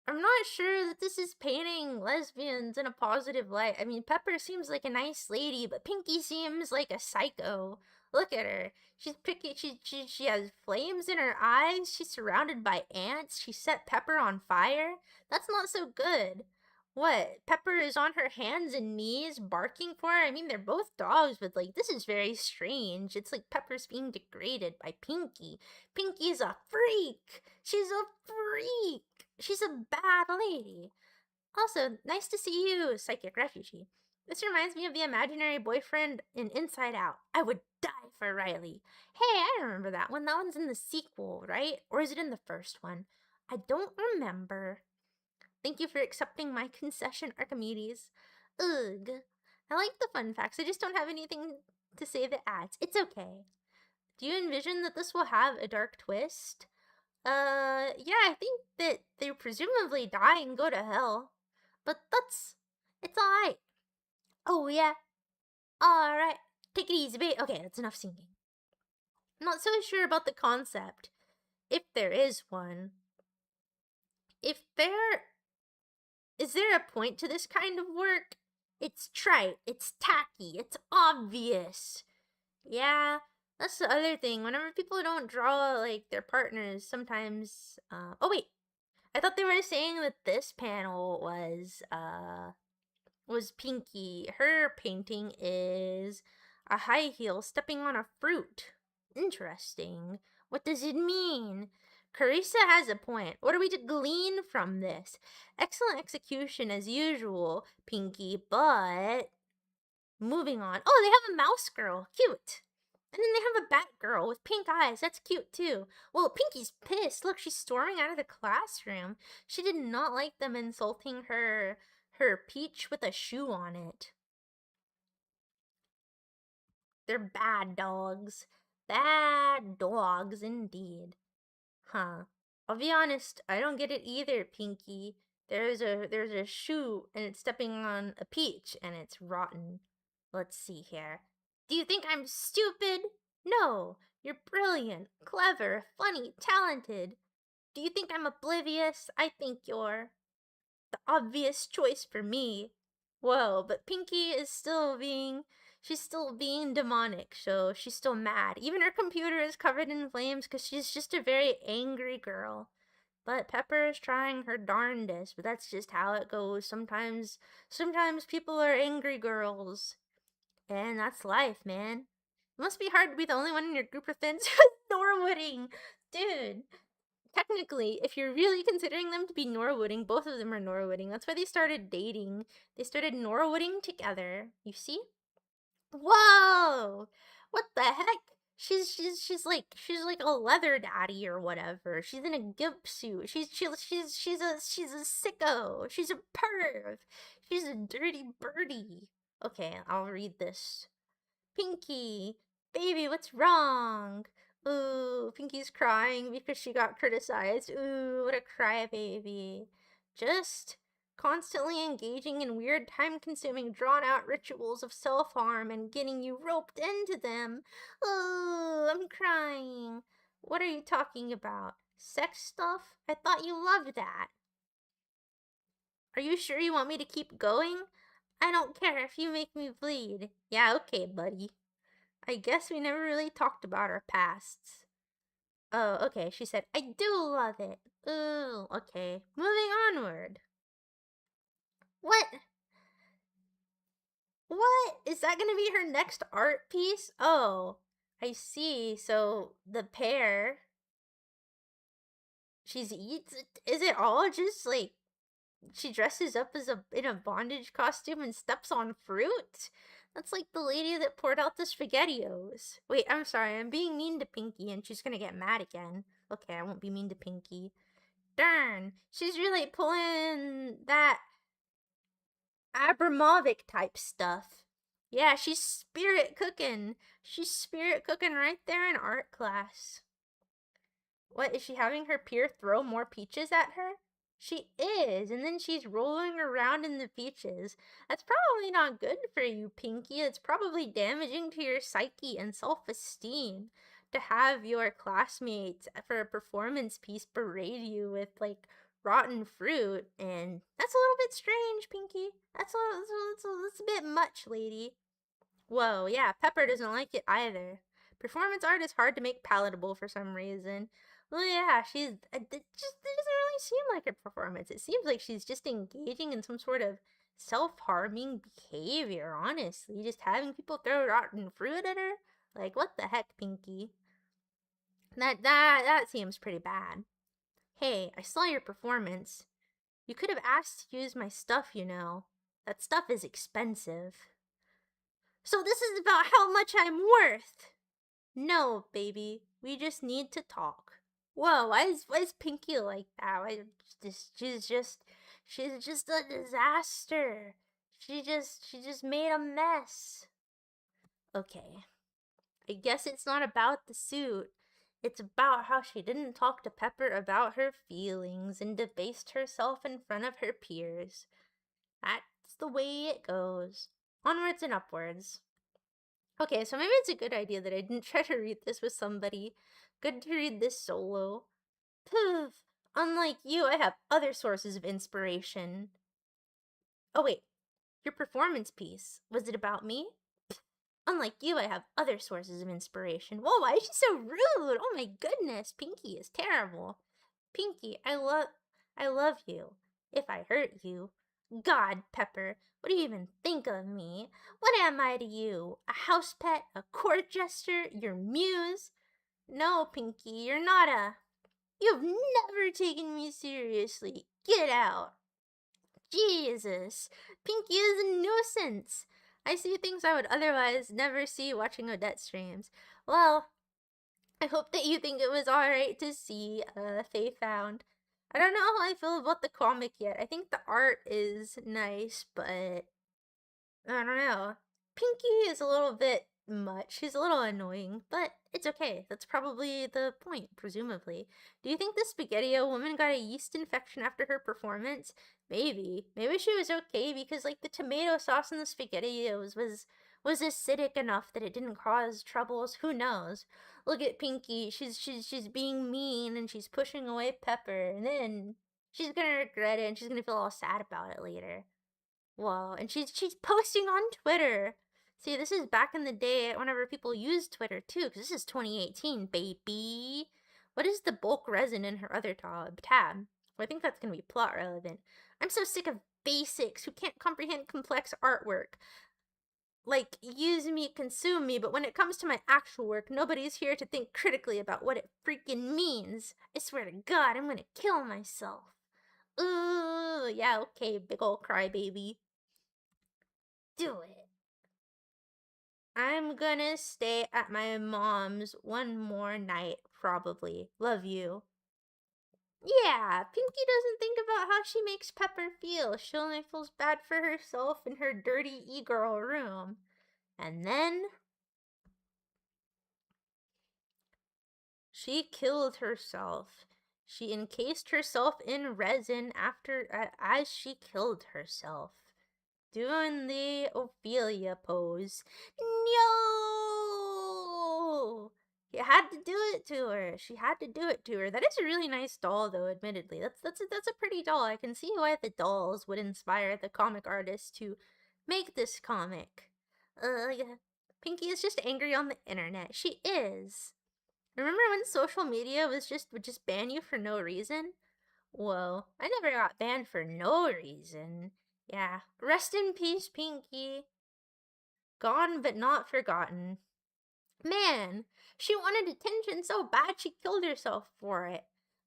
I'm not sure that this is painting lesbians in a positive light. I mean, Pepper seems like a nice lady, but Pinky seems like a psycho. Look at her. She's picky. She has flames in her eyes. She's surrounded by ants. She set Pepper on fire. That's not so good. What? Pepper is on her hands and knees barking for her? I mean, they're both dogs, but like, this is very strange. It's like Pepper's being degraded by Pinky. Pinky's a freak. She's a freak. She's a bad lady. Also, nice to see you, Psychic Refugee. This reminds me of the imaginary boyfriend in Inside Out. I would die for Riley. Hey, I remember that one. That one's in the sequel, right? Or is it in the first one? I don't remember. Thank you for accepting my concession, Archimedes. Ugh. I like the fun facts. I just don't have anything to say that adds. It's okay. Do you envision that this will have a dark twist? Yeah, I think that they presumably die and go to hell. But it's alright. Oh, yeah. Alright. Take it easy, babe. Okay, that's enough singing. I'm not so sure about the concept. If there is one. Is there a point to this kind of work? It's trite, it's tacky, it's obvious. Yeah, that's the other thing. Whenever people don't draw, like, their partners, sometimes, oh wait. I thought they were saying that this panel was Pinky. Her painting is a high heel stepping on a fruit. Interesting. What does it mean? Carissa has a point. What are we to glean from this? Excellent execution as usual, Pinky, but moving on. Oh, they have a mouse girl. Cute. And then they have a bat girl with pink eyes. That's cute too. Well, Pinky's pissed. Look, she's storming out of the classroom. She did not like them insulting her peach with a shoe on it. They're bad dogs. Bad dogs indeed. Huh. I'll be honest, I don't get it either, Pinky. There's a shoe and it's stepping on a peach and it's rotten. Let's see here. Do you think I'm stupid? No. You're brilliant, clever, funny, talented. Do you think I'm oblivious? I think you're the obvious choice for me. Whoa, but Pinky is she's still being demonic, so she's still mad. Even her computer is covered in flames because she's just a very angry girl. But Pepper is trying her darndest, but that's just how it goes. Sometimes people are angry girls. And that's life, man. It must be hard to be the only one in your group of friends who's Norwooding. Dude, technically, if you're really considering them to be Norwooding, both of them are Norwooding. That's why they started dating. They started Norwooding together. You see? Whoa! What the heck? She's like a leather daddy or whatever. She's in a gimp suit. She's a sicko. She's a perv. She's a dirty birdie. Okay, I'll read this. Pinky, baby, what's wrong? Ooh, Pinky's crying because she got criticized. Ooh, what a crybaby. Just constantly engaging in weird, time-consuming, drawn-out rituals of self-harm and getting you roped into them. Oh, I'm crying. What are you talking about? Sex stuff? I thought you loved that. Are you sure you want me to keep going? I don't care if you make me bleed. Yeah, okay, buddy. I guess we never really talked about our pasts. Oh, okay, she said, I do love it. Ooh, okay. Moving onward. What? What? Is that gonna be her next art piece? Oh, I see. So the pear, she's eats it. Is it all just like she dresses up as in a bondage costume and steps on fruit? That's like the lady that poured out the spaghettios. Wait, I'm sorry. I'm being mean to Pinky and she's gonna get mad again. Okay, I won't be mean to Pinky. Darn, she's really pulling that Abramovic type stuff. Yeah, she's spirit cooking. She's spirit cooking right there in art class. What, is she having her peer throw more peaches at her? She is, and then she's rolling around in the peaches. That's probably not good for you, Pinky. It's probably damaging to your psyche and self-esteem to have your classmates for a performance piece berate you with, like, rotten fruit, and that's a little bit strange, Pinky. That's a bit much, lady. Whoa, yeah, Pepper doesn't like it either. Performance art is hard to make palatable for some reason. Well, yeah, it doesn't really seem like a performance. It seems like she's just engaging in some sort of self-harming behavior, honestly. Just having people throw rotten fruit at her? Like, what the heck, Pinky? That seems pretty bad. Hey, I saw your performance. You could have asked to use my stuff, you know. That stuff is expensive. So this is about how much I'm worth. No, baby. We just need to talk. Whoa, why is Pinky like that? She's just a disaster. She just made a mess. Okay. I guess it's not about the suit. It's about how she didn't talk to Pepper about her feelings and debased herself in front of her peers. That's the way it goes. Onwards and upwards. Okay, so maybe it's a good idea that I didn't try to read this with somebody. Good to read this solo. Poof. Unlike you, I have other sources of inspiration. Oh wait, your performance piece, was it about me? Unlike you, I have other sources of inspiration. Whoa, why is she so rude? Oh my goodness, Pinky is terrible. Pinky, I love you. If I hurt you. God, Pepper, what do you even think of me? What am I to you? A house pet? A court jester? Your muse? No, Pinky, you're not a... You've never taken me seriously. Get out. Jesus, Pinky is a nuisance. I see things I would otherwise never see watching Odette streams. Well, I hope that you think it was alright to see Faye Found. I don't know how I feel about the comic yet. I think the art is nice, but I don't know. Pinky is a little bit much. She's a little annoying, but it's okay. That's probably the point, presumably. Do you think the Spaghetti-O woman got a yeast infection after her performance? Maybe. Maybe she was okay because, like, the tomato sauce in the Spaghetti-Os was acidic enough that it didn't cause troubles. Who knows? Look at Pinky. She's being mean and she's pushing away Pepper, and then she's gonna regret it and she's gonna feel all sad about it later. Whoa, and she's posting on Twitter. See, this is back in the day whenever people used Twitter too, because this is 2018, baby. What is the bulk resin in her other tab? Well, I think that's gonna be plot relevant. I'm so sick of basics who can't comprehend complex artwork. Like, use me, consume me, but when it comes to my actual work, nobody's here to think critically about what it freaking means. I swear to God, I'm gonna kill myself. Ooh, yeah, okay, big ol' crybaby. Do it. I'm gonna stay at my mom's one more night, probably. Love you. Yeah, Pinky doesn't think about how she makes Pepper feel. She only feels bad for herself in her dirty e-girl room. And then she killed herself. She encased herself in resin as she killed herself, doing the Ophelia pose. No! You had to do it to her. She had to do it to her. That is a really nice doll, though. Admittedly, that's a pretty doll. I can see why the dolls would inspire the comic artist to make this comic. Yeah. Pinky is just angry on the internet. She is. Remember when social media would just ban you for no reason? Whoa, I never got banned for no reason. Yeah, rest in peace, Pinky. Gone but not forgotten. Man, she wanted attention so bad she killed herself for it.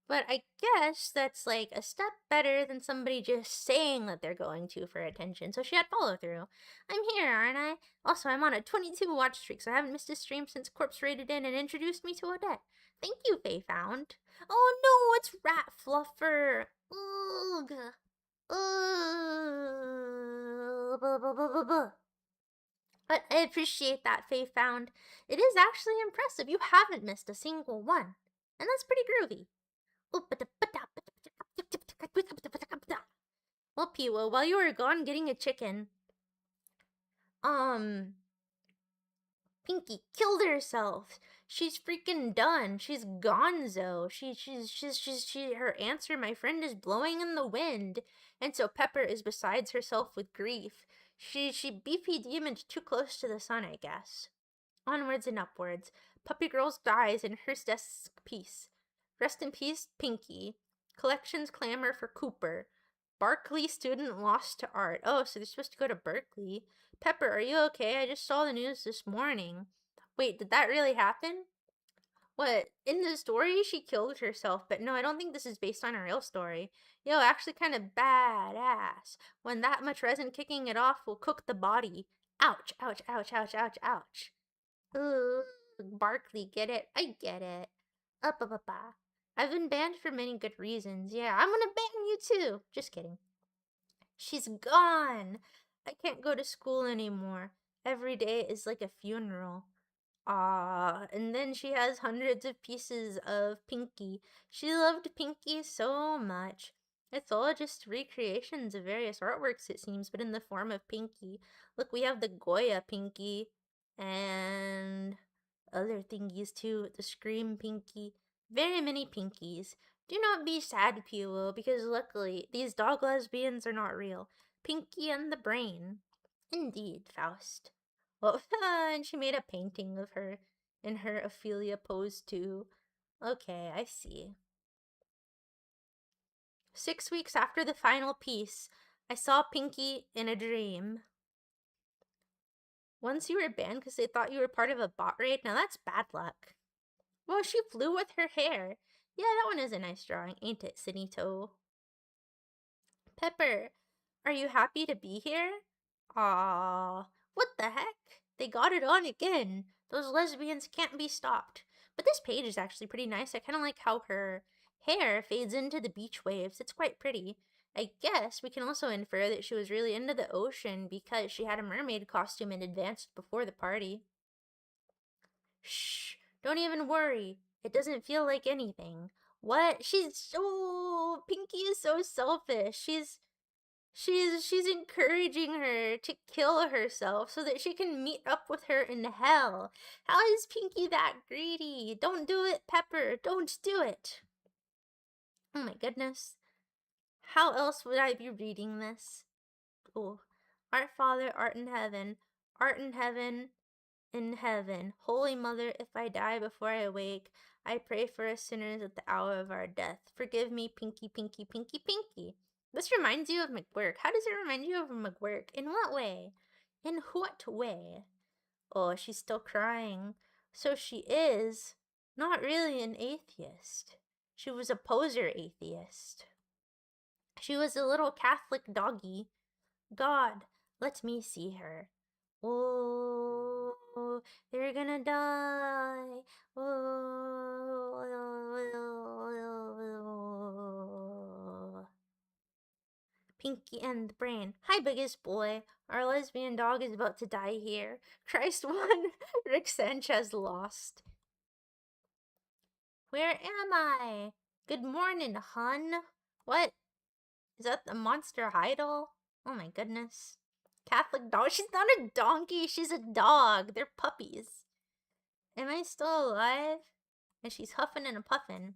But I guess that's like a step better than somebody just saying that they're going to for attention. So she had follow through. I'm here, aren't I? Also, I'm on a 22 watch streak, so I haven't missed a stream since Corpse raided in and introduced me to Whatda. Thank you, Faye Found. Oh no, it's Rat Fluffer. Ugh. Ugh. But I appreciate that, Faye Found. It is actually impressive. You haven't missed a single one. And that's pretty groovy. Well, Piwo, while you were gone getting a chicken, Pinky killed herself. She's freaking done. She's gonzo. Her answer, my friend, is blowing in the wind. And so Pepper is besides herself with grief. She beefy demoned too close to the sun, I guess. Onwards and upwards. Puppy Girls dies in her desk piece. Rest in peace, Pinky. Collections clamor for Cooper. Barkley student lost to art. Oh, so they're supposed to go to Berkeley. Pepper, are you okay? I just saw the news this morning. Wait, did that really happen? What? In the story, she killed herself, but no, I don't think this is based on a real story. Yo, actually kind of badass. When that much resin kicking it off will cook the body. Ouch, ouch, ouch, ouch, ouch, ouch. Ooh, Barkley, get it? I get it. Up, up, up, up. I've been banned for many good reasons. Yeah, I'm gonna ban you too. Just kidding. She's gone. I can't go to school anymore. Every day is like a funeral. Ah, and then she has hundreds of pieces of Pinky. She loved Pinky so much. It's all just recreations of various artworks, it seems, but in the form of Pinky. Look, we have the Goya Pinky and other thingies too. The Scream Pinky. Very many Pinkies. Do not be sad, Puo, because luckily these dog lesbians are not real. Pinky and the Brain. Indeed, Faust. Well, and she made a painting of her in her Ophelia pose too. Okay, I see. 6 weeks after the final piece, I saw Pinky in a dream. Once you were banned because they thought you were part of a bot raid, now that's bad luck. Well, she flew with her hair. Yeah, that one is a nice drawing, ain't it, Sinito? Pepper, are you happy to be here? Aww, what the heck? They got it on again. Those lesbians can't be stopped. But this page is actually pretty nice. I kind of like how her hair fades into the beach waves. It's quite pretty. I guess we can also infer that she was really into the ocean because she had a mermaid costume in advance before the party. Shh, don't even worry. It doesn't feel like anything. What? Pinky is so selfish. She's encouraging her to kill herself so that she can meet up with her in hell. How is Pinky that greedy? Don't do it, Pepper. Don't do it. Oh my goodness. How else would I be reading this? Oh, Art Father, art in heaven. Art in heaven. In heaven. Holy Mother, if I die before I wake, I pray for us sinners at the hour of our death. Forgive me, Pinky, Pinky, Pinky, Pinky. This reminds you of McGurk. How does it remind you of McGurk? In what way? In what way? Oh, she's still crying. So she is not really an atheist. She was a poser atheist. She was a little Catholic doggy. God, let me see her. Oh, they're gonna die. Oh. Pinky and the Brain. Hi, biggest boy. Our lesbian dog is about to die here. Christ won. Rick Sanchez lost. Where am I? Good morning, hun. What? Is that the monster idol? Oh my goodness. Catholic dog? She's not a donkey, she's a dog. They're puppies. Am I still alive? And she's huffing and a puffing.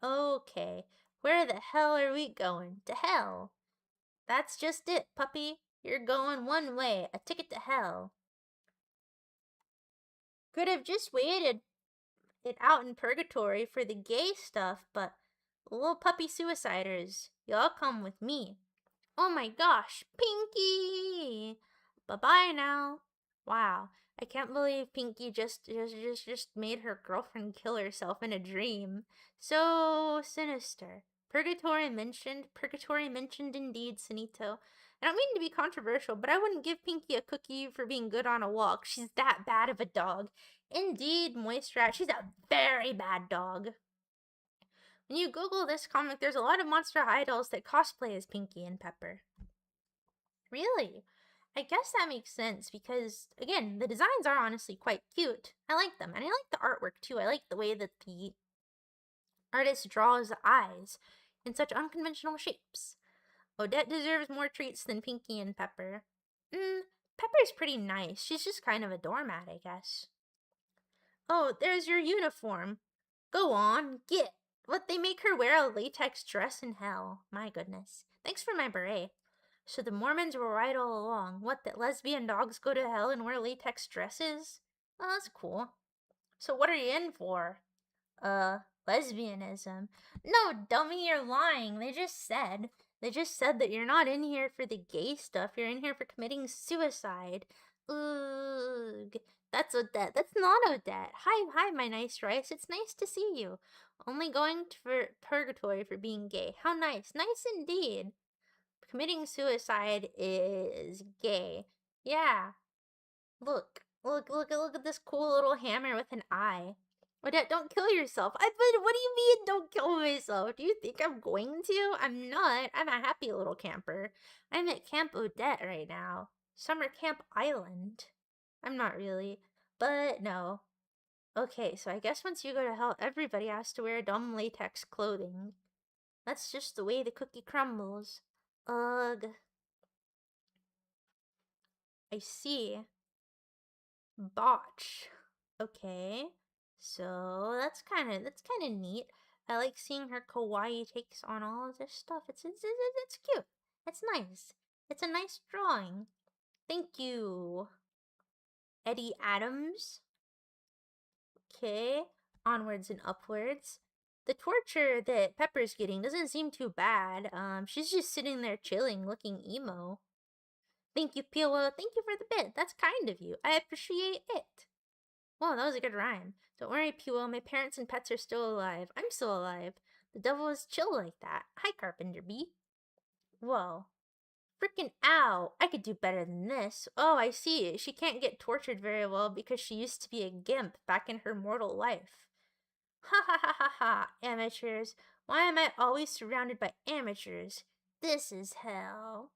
Okay. Where the hell are we going? To hell. That's just it, puppy. You're going one way. A ticket to hell. Could have just waited it out in purgatory for the gay stuff, but little puppy suiciders, y'all come with me. Oh my gosh, Pinky! Bye-bye now. Wow, I can't believe Pinky just made her girlfriend kill herself in a dream. So sinister. Purgatory mentioned indeed, Sunito. I don't mean to be controversial, but I wouldn't give Pinky a cookie for being good on a walk. She's that bad of a dog. Indeed, Moist Rat, she's a very bad dog. When you Google this comic, there's a lot of monster idols that cosplay as Pinky and Pepper. Really? I guess that makes sense because, again, the designs are honestly quite cute. I like them, and I like the artwork too. I like the way that the artist draws the eyes in such unconventional shapes. Odette deserves more treats than Pinky and Pepper. Pepper's pretty nice. She's just kind of a doormat, I guess. Oh, there's your uniform. Go on, get. What, they make her wear a latex dress in hell. My goodness. Thanks for my beret. So the Mormons were right all along. What, that lesbian dogs go to hell and wear latex dresses? Oh, that's cool. So what are you in for? Lesbianism. No, dummy, you're lying. They just said that you're not in here for the gay stuff. You're in here for committing suicide. Ugh. That's Odette. That's not Odette. Hi, my nice rice. It's nice to see you. Only going for purgatory for being gay. How nice. Nice indeed. Committing suicide is gay. Yeah. Look at this cool little hammer with an eye. Odette, don't kill yourself. What do you mean don't kill myself? Do you think I'm going to? I'm not. I'm a happy little camper. I'm at Camp Odette right now. Summer Camp Island. I'm not really, but no. Okay, so I guess once you go to hell, everybody has to wear dumb latex clothing. That's just the way the cookie crumbles. Ugh. I see. Botch. Okay. So that's kind of neat. I like seeing her kawaii takes on all of this stuff. It's cute. It's nice. It's a nice drawing. Thank you. Eddie Adams. Okay. Onwards and upwards. The torture that Pepper's getting doesn't seem too bad. She's just sitting there chilling, looking emo. Thank you, Pio. Thank you for the bit. That's kind of you. I appreciate it. Whoa, that was a good rhyme. Don't worry, Pio. My parents and pets are still alive. I'm still alive. The devil is chill like that. Hi, Carpenter Bee. Whoa. Frickin' ow. I could do better than this. Oh, I see. She can't get tortured very well because she used to be a gimp back in her mortal life. Ha ha ha ha ha. Amateurs. Why am I always surrounded by amateurs? This is hell.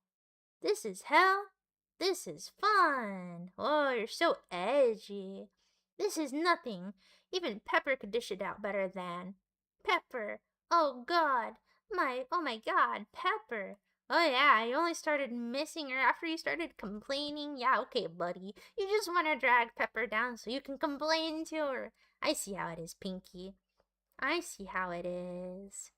This is hell? This is fun. Oh, you're so edgy. This is nothing. Even Pepper could dish it out better than. Pepper. Oh God. Oh my God, Pepper. Oh yeah, you only started missing her after you started complaining? Yeah, okay, buddy. You just want to drag Pepper down so you can complain to her. I see how it is, Pinky. I see how it is.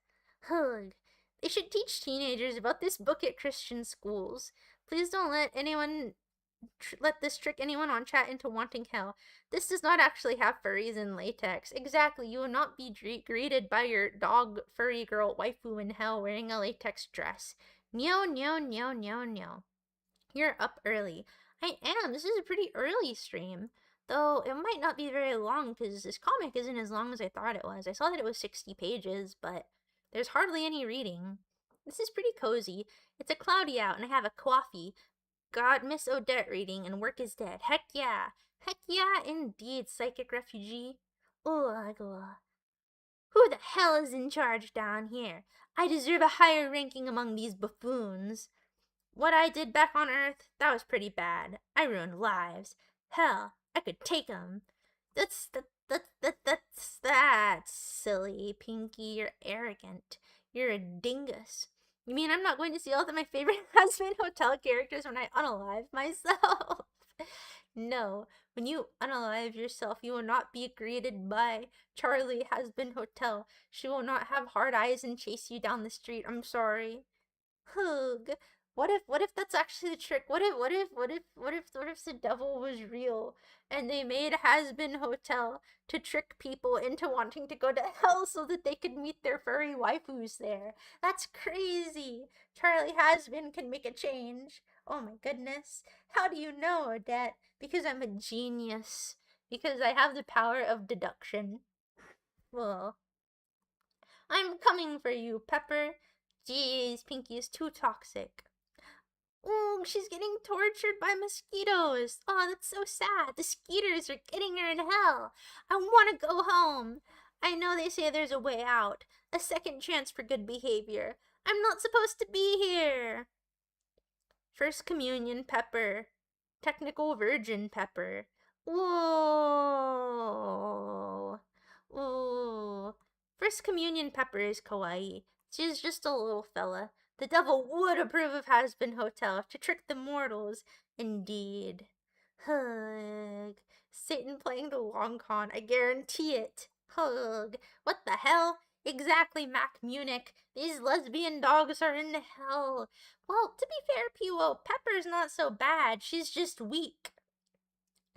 Ugh. They should teach teenagers about this book at Christian schools. Please don't let this trick anyone on chat into wanting hell. This does not actually have furries in latex. Exactly, you will not be greeted by your dog furry girl waifu in hell wearing a latex dress. No, no, no, no, no. You're up early. I am. This is a pretty early stream. Though it might not be very long because this comic isn't as long as I thought it was. I saw that it was 60 pages, but there's hardly any reading. This is pretty cozy. It's a cloudy out and I have a coffee. God, Miss Odette reading and work is dead. Heck yeah. Heck yeah, indeed, psychic refugee. Ugh. Who the hell is in charge down here? I deserve a higher ranking among these buffoons. What I did back on Earth, that was pretty bad. I ruined lives. Hell, I could take 'em. That's That's silly, Pinky. You're arrogant. You're a dingus. You mean I'm not going to see all of my favorite Husband Hotel characters when I unalive myself? No, when you unalive yourself, you will not be greeted by Charlie Husband Hotel. She will not have hard eyes and chase you down the street. I'm sorry. Hug. What if that's actually the trick? What if the devil was real and they made Has-Been Hotel to trick people into wanting to go to hell so that they could meet their furry waifus there? That's crazy. Charlie Has-Been can make a change. Oh my goodness. How do you know, Odette? Because I'm a genius. Because I have the power of deduction. Well, I'm coming for you, Pepper. Jeez, Pinky is too toxic. Oh, she's getting tortured by mosquitoes. Oh, that's so sad. The skeeters are getting her in hell. I want to go home. I know they say there's a way out, a second chance for good behavior. I'm not supposed to be here. First Communion Pepper. Technical Virgin Pepper. Whoa. Ooh. First Communion Pepper is kawaii. She's just a little fella. The devil would approve of Has-Been Hotel to trick the mortals. Indeed. Hug. Satan playing the long con. I guarantee it. Hug. What the hell? Exactly, Mac Munich. These lesbian dogs are in hell. Well, to be fair, Peewo, Pepper's not so bad. She's just weak.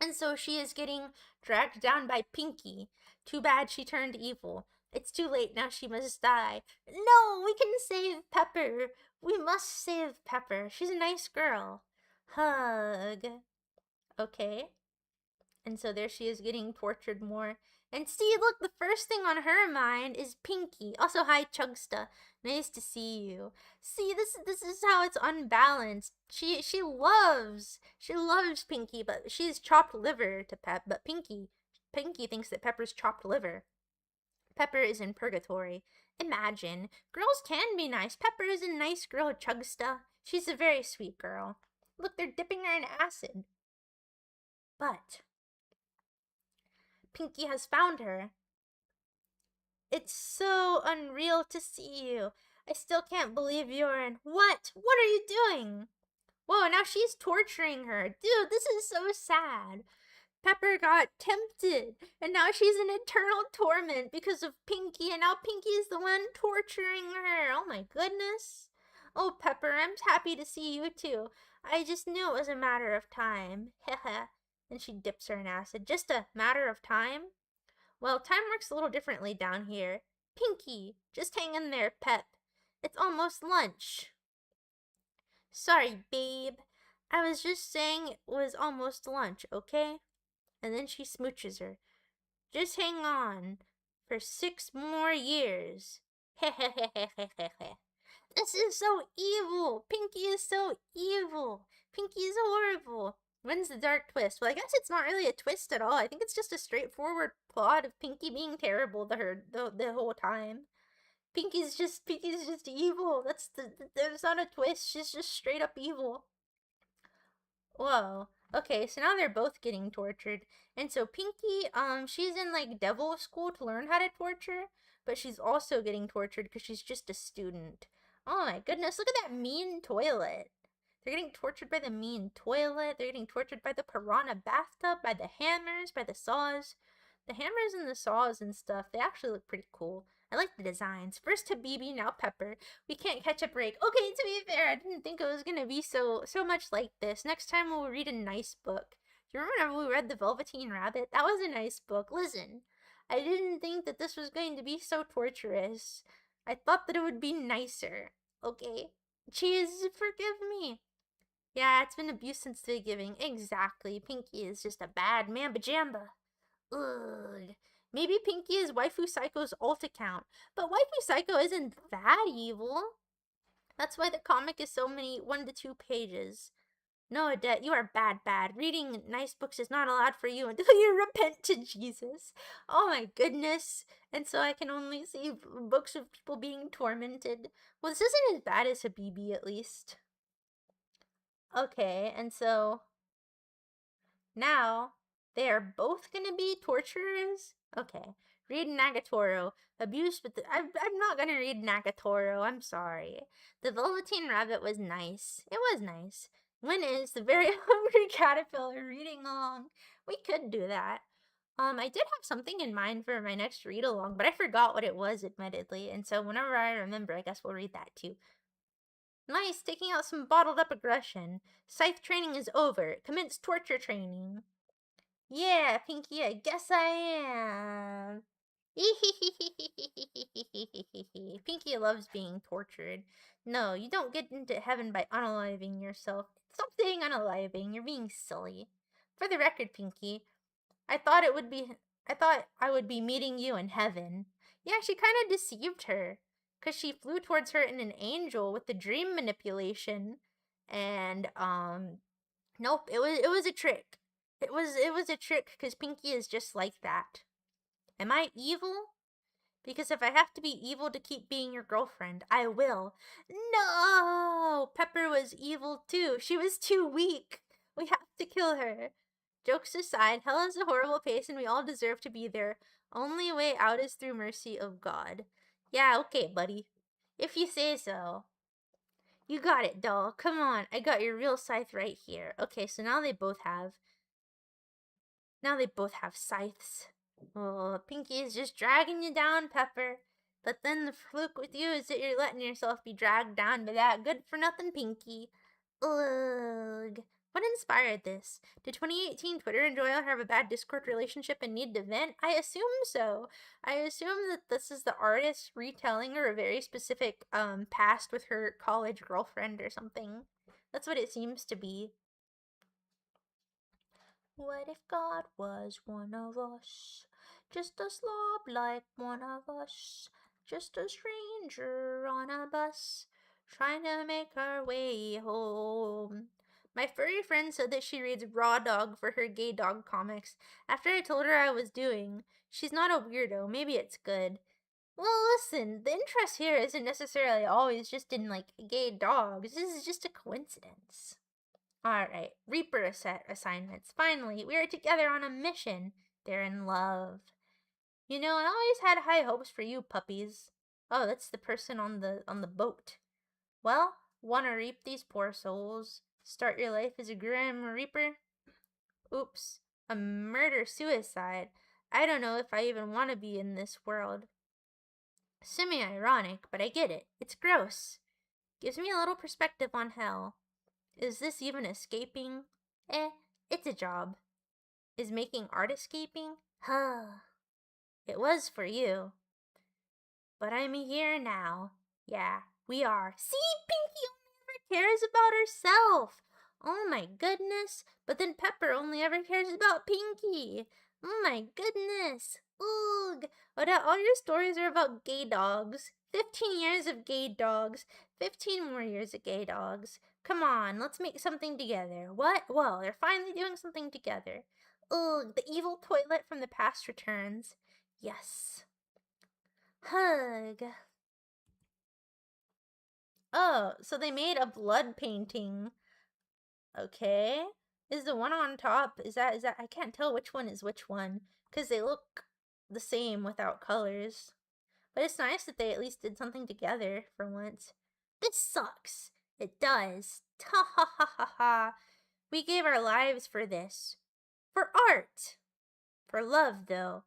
And so she is getting dragged down by Pinky. Too bad she turned evil. It's too late now, she must die. No, we can save Pepper. We must save Pepper. She's a nice girl. Hug. Okay. And so there she is getting tortured more. And see, look, the first thing on her mind is Pinky. Also, hi, Chugsta. Nice to see you. See, this is how it's unbalanced. She loves Pinky, but she's chopped liver to Pep. But Pinky thinks that Pepper's chopped liver. Pepper is in purgatory. Imagine, girls can be nice. Pepper is a nice girl, Chugsta. She's a very sweet girl. Look, they're dipping her in acid. But Pinky has found her. It's so unreal to see you. I still can't believe you're in. What? What are you doing? Whoa, now she's torturing her. Dude, this is so sad. Pepper got tempted, and now she's in eternal torment because of Pinky, and now Pinky's the one torturing her. Oh my goodness. Oh, Pepper, I'm happy to see you too. I just knew it was a matter of time. Heh. And she dips her in acid. Just a matter of time? Well, time works a little differently down here. Pinky, just hang in there, Pep. It's almost lunch. Sorry, babe. I was just saying it was almost lunch, okay? And then she smooches her. Just hang on for 6 more years. Hehehehehehe. This is so evil. Pinky is so evil. Pinky is horrible. When's the dark twist? Well, I guess it's not really a twist at all. I think it's just a straightforward plot of Pinky being terrible to her the whole time. Pinky's just evil. There's not a twist. She's just straight up evil. Whoa. Okay, so now they're both getting tortured. And so Pinky, she's in like devil school to learn how to torture, but she's also getting tortured because she's just a student. Oh my goodness, look at that mean toilet. They're getting tortured by the mean toilet. They're getting tortured by the piranha bathtub, by the hammers, by the saws. The hammers and the saws and stuff, they actually look pretty cool. I like the designs. First Habibi, now Pepper. We can't catch a break. Okay, to be fair, I didn't think it was gonna be so much like this. Next time we'll read a nice book. Do you remember when we read The Velveteen Rabbit? That was a nice book. Listen, I didn't think that this was going to be so torturous. I thought that it would be nicer. Okay? Cheese, forgive me. Yeah, it's been abuse since the beginning. Exactly. Pinky is just a bad mamba jamba. Ugh. Maybe Pinky is Waifu Psycho's alt account, but Waifu Psycho isn't that evil. That's why the comic is so many 1 to 2 pages. No, Odette, you are bad. Reading nice books is not allowed for you until you repent to Jesus. Oh my goodness. And so I can only see books of people being tormented. Well, this isn't as bad as Habibi, at least. Okay, and so now they are both gonna be torturers? Okay. Read Nagatoro. Abuse, but I'm not gonna read Nagatoro. I'm sorry. The Velveteen Rabbit was nice. It was nice. When is the very hungry caterpillar reading along? We could do that. I did have something in mind for my next read along, but I forgot what it was, admittedly. And so whenever I remember, I guess we'll read that too. Nice, taking out some bottled up aggression. Scythe training is over. Commence torture training. Yeah, Pinky, I guess I am. Pinky loves being tortured. No, you don't get into heaven by unaliving yourself. Stop saying unaliving. You're being silly. For the record, Pinky, I thought I would be meeting you in heaven. Yeah, she kind of deceived her. Because she flew towards her in an angel with the dream manipulation. And, nope, it was a trick. It was a trick because Pinky is just like that. Am I evil? Because if I have to be evil to keep being your girlfriend, I will. No! Pepper was evil too. She was too weak. We have to kill her. Jokes aside, hell is a horrible place and we all deserve to be there. Only way out is through mercy of God. Yeah, okay, buddy. If you say so. You got it, doll. Come on, I got your real scythe right here. Okay, so now they both have scythes. Oh, Pinky is just dragging you down, Pepper. But then the fluke with you is that you're letting yourself be dragged down by that good-for-nothing Pinky. Ugh. What inspired this? Did 2018 Twitter and Joyle have a bad Discord relationship and need to vent? I assume so. I assume that this is the artist retelling her a very specific past with her college girlfriend or something. That's what it seems to be. What if God was one of us? Just a slob like one of us. Just a stranger on a bus. Trying to make her way home. My furry friend said that she reads Raw Dog for her gay dog comics. After I told her I was doing, she's not a weirdo. Maybe it's good. Well, listen, the interest here isn't necessarily always just in, like, gay dogs. This is just a coincidence. Alright, Reaper assignments. Finally, we are together on a mission. They're in love. You know, I always had high hopes for you puppies. Oh, that's the person on the boat. Well, wanna reap these poor souls? Start your life as a grim reaper? Oops, a murder-suicide. I don't know if I even want to be in this world. Semi-ironic, but I get it. It's gross. Gives me a little perspective on hell. Is this even escaping? It's a job. Is making art escaping? Huh. It was for you. But I'm here now. Yeah, we are. See, Pinky only ever cares about herself. Oh my goodness. But then Pepper only ever cares about Pinky. Oh my goodness. Ugh. Whatda, all your stories are about gay dogs. 15 years of gay dogs. 15 more years of gay dogs. Come on, let's make something together. What? Well, they're finally doing something together. Ugh, the evil toilet from the past returns. Yes. Hug. Oh, so they made a blood painting. Okay. Is the one on top, is that, I can't tell which one is which one, because they look the same without colors. But it's nice that they at least did something together for once. This sucks. It does. Ha ha ha ha ha. We gave our lives for this. For art. For love, though.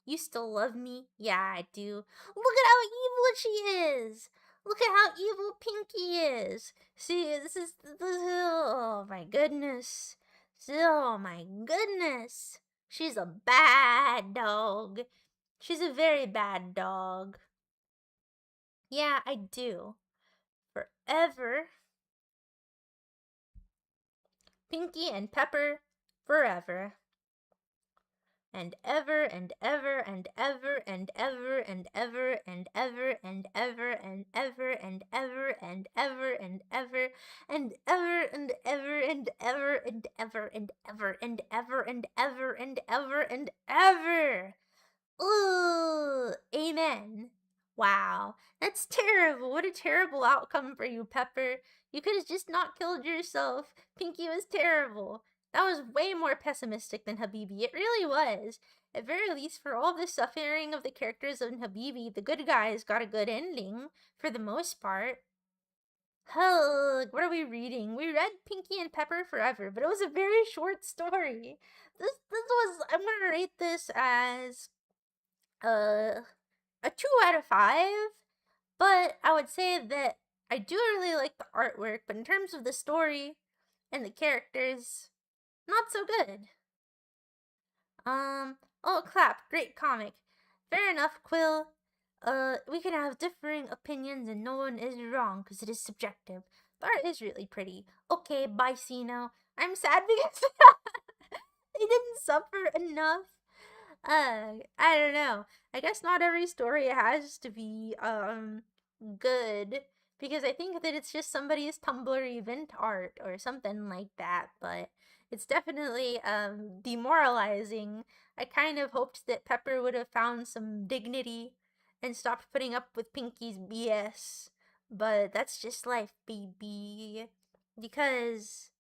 You still love me? Yeah, I do. Look at how evil she is. Look at how evil Pinky is. See, this is, oh my goodness. Oh my goodness. She's a bad dog. She's a very bad dog. Yeah, I do. Forever. Pinky and Pepper, forever. And ever and ever and ever and ever and ever and ever and ever and ever and ever and ever and ever and ever and ever and ever and ever and ever and ever and ever and ever and ever. Ooh, amen. Wow, that's terrible. What a terrible outcome for you, Pepper. You could have just not killed yourself. Pinky was terrible. That was way more pessimistic than Habibi. It really was. At very least, for all the suffering of the characters in Habibi, the good guys got a good ending, for the most part. Hell, what are we reading? We read Pinky and Pepper Forever, but it was a very short story. This was, I'm gonna rate this as uh, a 2 out of 5, but I would say that I do really like the artwork, but in terms of the story and the characters, not so good. Oh, clap, great comic. Fair enough, Quill. We can have differing opinions and no one is wrong because it is subjective. The art is really pretty. Okay, bye, Sino. I'm sad because they didn't suffer enough. I don't know. I guess not every story has to be good because I think that it's just somebody's Tumblr event art or something like that, but it's definitely demoralizing. I kind of hoped that Pepper would have found some dignity and stopped putting up with Pinky's BS, but that's just life, baby. Because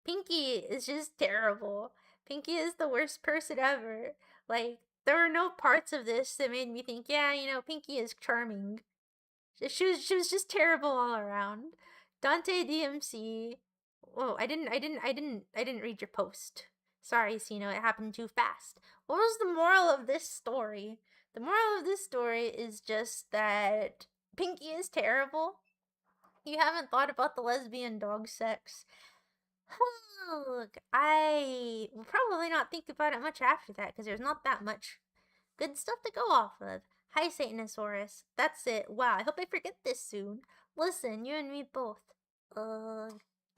Pinky is just terrible. Pinky is the worst person ever. Like, there were no parts of this that made me think, yeah, Pinky is charming. She was just terrible all around. Dante DMC. Whoa, I didn't read your post. Sorry, Sino, it happened too fast. What was the moral of this story? The moral of this story is just that Pinky is terrible. You haven't thought about the lesbian dog sex. Look, I will probably not think about it much after that because there's not that much good stuff to go off of. Hi, Satanosaurus. That's it. Wow, I hope I forget this soon. Listen, you and me both. Uh,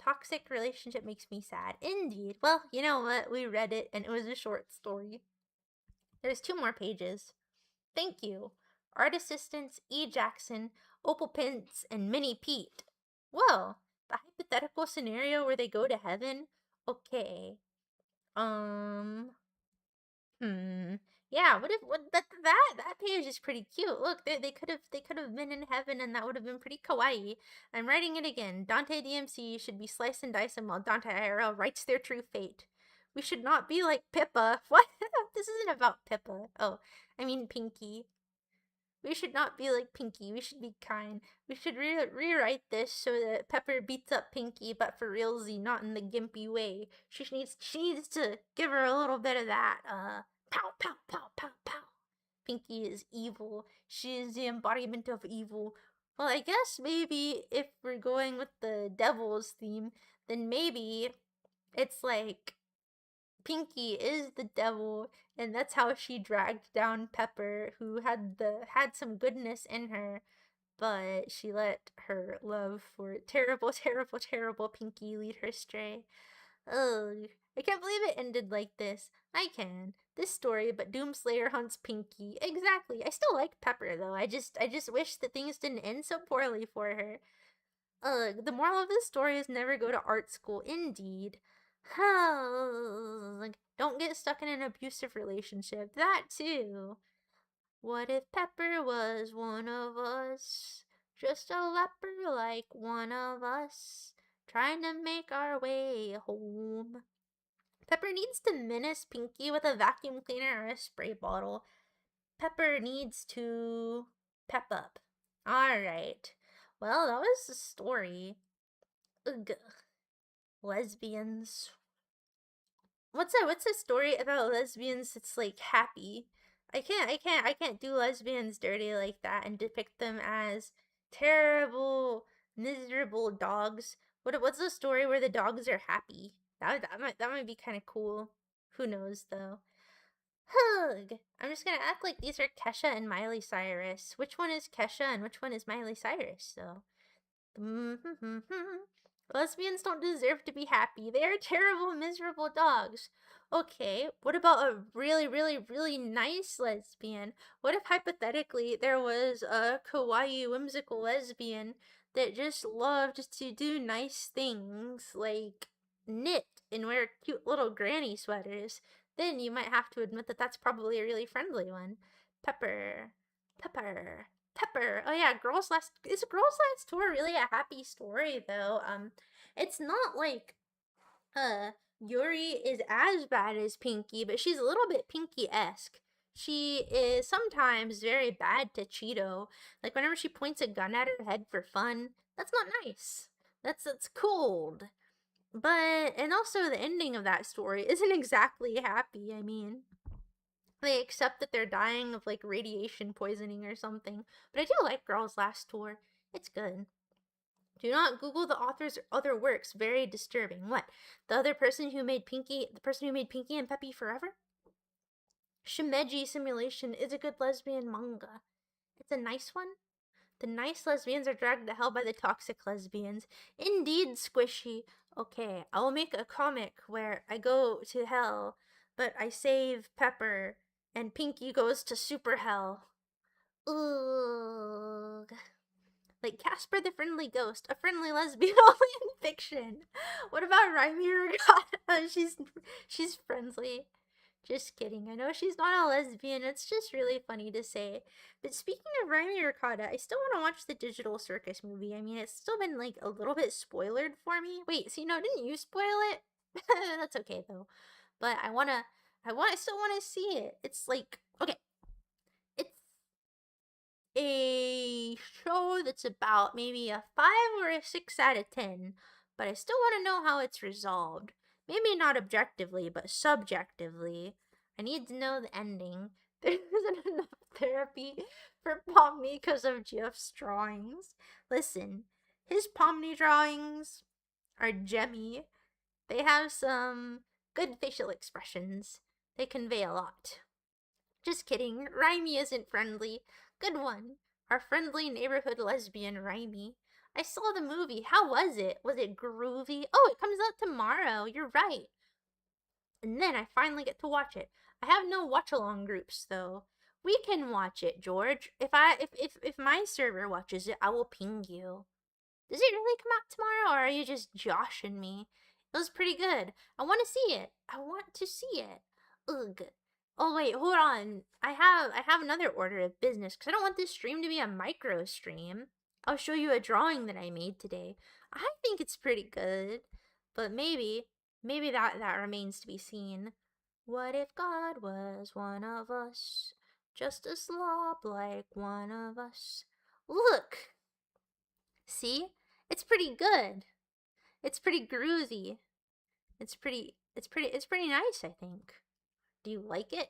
toxic relationship makes me sad. Indeed. Well, you know what? We read it and it was a short story. There's 2 more pages. Thank you. Art assistants E. Jackson, Opal Pence, and Minnie Pete. Whoa, the hypothetical scenario where they go to heaven? Okay. Um, Yeah, what that page is pretty cute. Look, they could have been in heaven and that would have been pretty kawaii. I'm writing it again. Dante DMC should be sliced and diced while Dante IRL writes their true fate. We should not be like Pippa. What? This isn't about Pippa. Oh, I mean Pinky. We should not be like Pinky. We should be kind. We should rewrite this so that Pepper beats up Pinky, but for realsy, not in the gimpy way. She needs to give her a little bit of that. Pow pow pow pow pow. Pinky is evil. She is the embodiment of evil. Well, I guess maybe if we're going with the devil's theme, then maybe it's like Pinky is the devil, and that's how she dragged down Pepper, who had some goodness in her, but she let her love for terrible, terrible, terrible Pinky lead her astray. Ugh, I can't believe it ended like this. I can. This story, but Doomslayer hunts Pinky. Exactly. I still like Pepper though. I just wish that things didn't end so poorly for her. The moral of this story is never go to art school. Indeed. Don't get stuck in an abusive relationship. That too. What if Pepper was one of us? Just a leper like one of us, trying to make our way home. Pepper needs to menace Pinky with a vacuum cleaner or a spray bottle. Pepper needs to pep up. Alright. Well, that was the story. Ugh. Lesbians. What's a story about lesbians that's like happy? I can't do lesbians dirty like that and depict them as terrible, miserable dogs. What's a story where the dogs are happy? That might be kind of cool. Who knows though? Hug. I'm just gonna act like these are Kesha and Miley Cyrus. Which one is Kesha and which one is Miley Cyrus though? Mm-hmm. Lesbians don't deserve to be happy. They are terrible, miserable dogs. Okay, what about a really, really, really nice lesbian? What if hypothetically there was a kawaii, whimsical lesbian that just loved to do nice things like knit and wear cute little granny sweaters? Then you might have to admit that that's probably a really friendly one. Pepper. Pepper. Pepper. Oh yeah, Girls Last Tour really a happy story though? It's not like Yuri is as bad as Pinky, but she's a little bit Pinky-esque. she is sometimes very bad to Cheeto. Like whenever she points a gun at her head for fun, that's not nice. That's cold. But and also the ending of that story isn't exactly happy. I mean, they accept that they're dying of like radiation poisoning or something. But I do like Girl's Last Tour. It's good. Do not Google the author's other works. Very disturbing. What? The person who made Pinky and Peppy Forever? Shimeji Simulation is a good lesbian manga. It's a nice one. The nice lesbians are dragged to hell by the toxic lesbians. Indeed, Squishy. Okay, I will make a comic where I go to hell, but I save Pepper, and Pinky goes to super hell. Ugh. Like Casper the Friendly Ghost, a friendly lesbian only in fiction. What about Raimi Regatta? She's friendly. Just kidding. I know she's not a lesbian. It's just really funny to say. But speaking of Raimi Ricotta, I still want to watch the Digital Circus movie. I mean, it's still been like a little bit spoiled for me. Wait, so didn't you spoil it? That's okay though. But I still want to see it. It's like, okay, it's a show that's about maybe a 5 or a 6 out of 10, but I still want to know how it's resolved. Maybe not objectively, but subjectively. I need to know the ending. There isn't enough therapy for Pomni because of Jeff's drawings. Listen, his Pomni drawings are gemmy. They have some good facial expressions. They convey a lot. Just kidding. Raimi isn't friendly. Good one. Our friendly neighborhood lesbian Raimi. I saw the movie. How was it? Was it groovy? Oh, it comes out tomorrow. You're right. And then I finally get to watch it. I have no watch along groups though. We can watch it, George. If my server watches it, I will ping you. Does it really come out tomorrow, or are you just joshing me? It was pretty good. I want to see it. I want to see it. Ugh. Oh wait, hold on. I have another order of business because I don't want this stream to be a micro stream. I'll show you a drawing that I made today. I think it's pretty good, but maybe that remains to be seen. What if God was one of us, just a slob like one of us? Look, see, it's pretty good. It's pretty groovy. It's pretty nice, I think. Do you like it?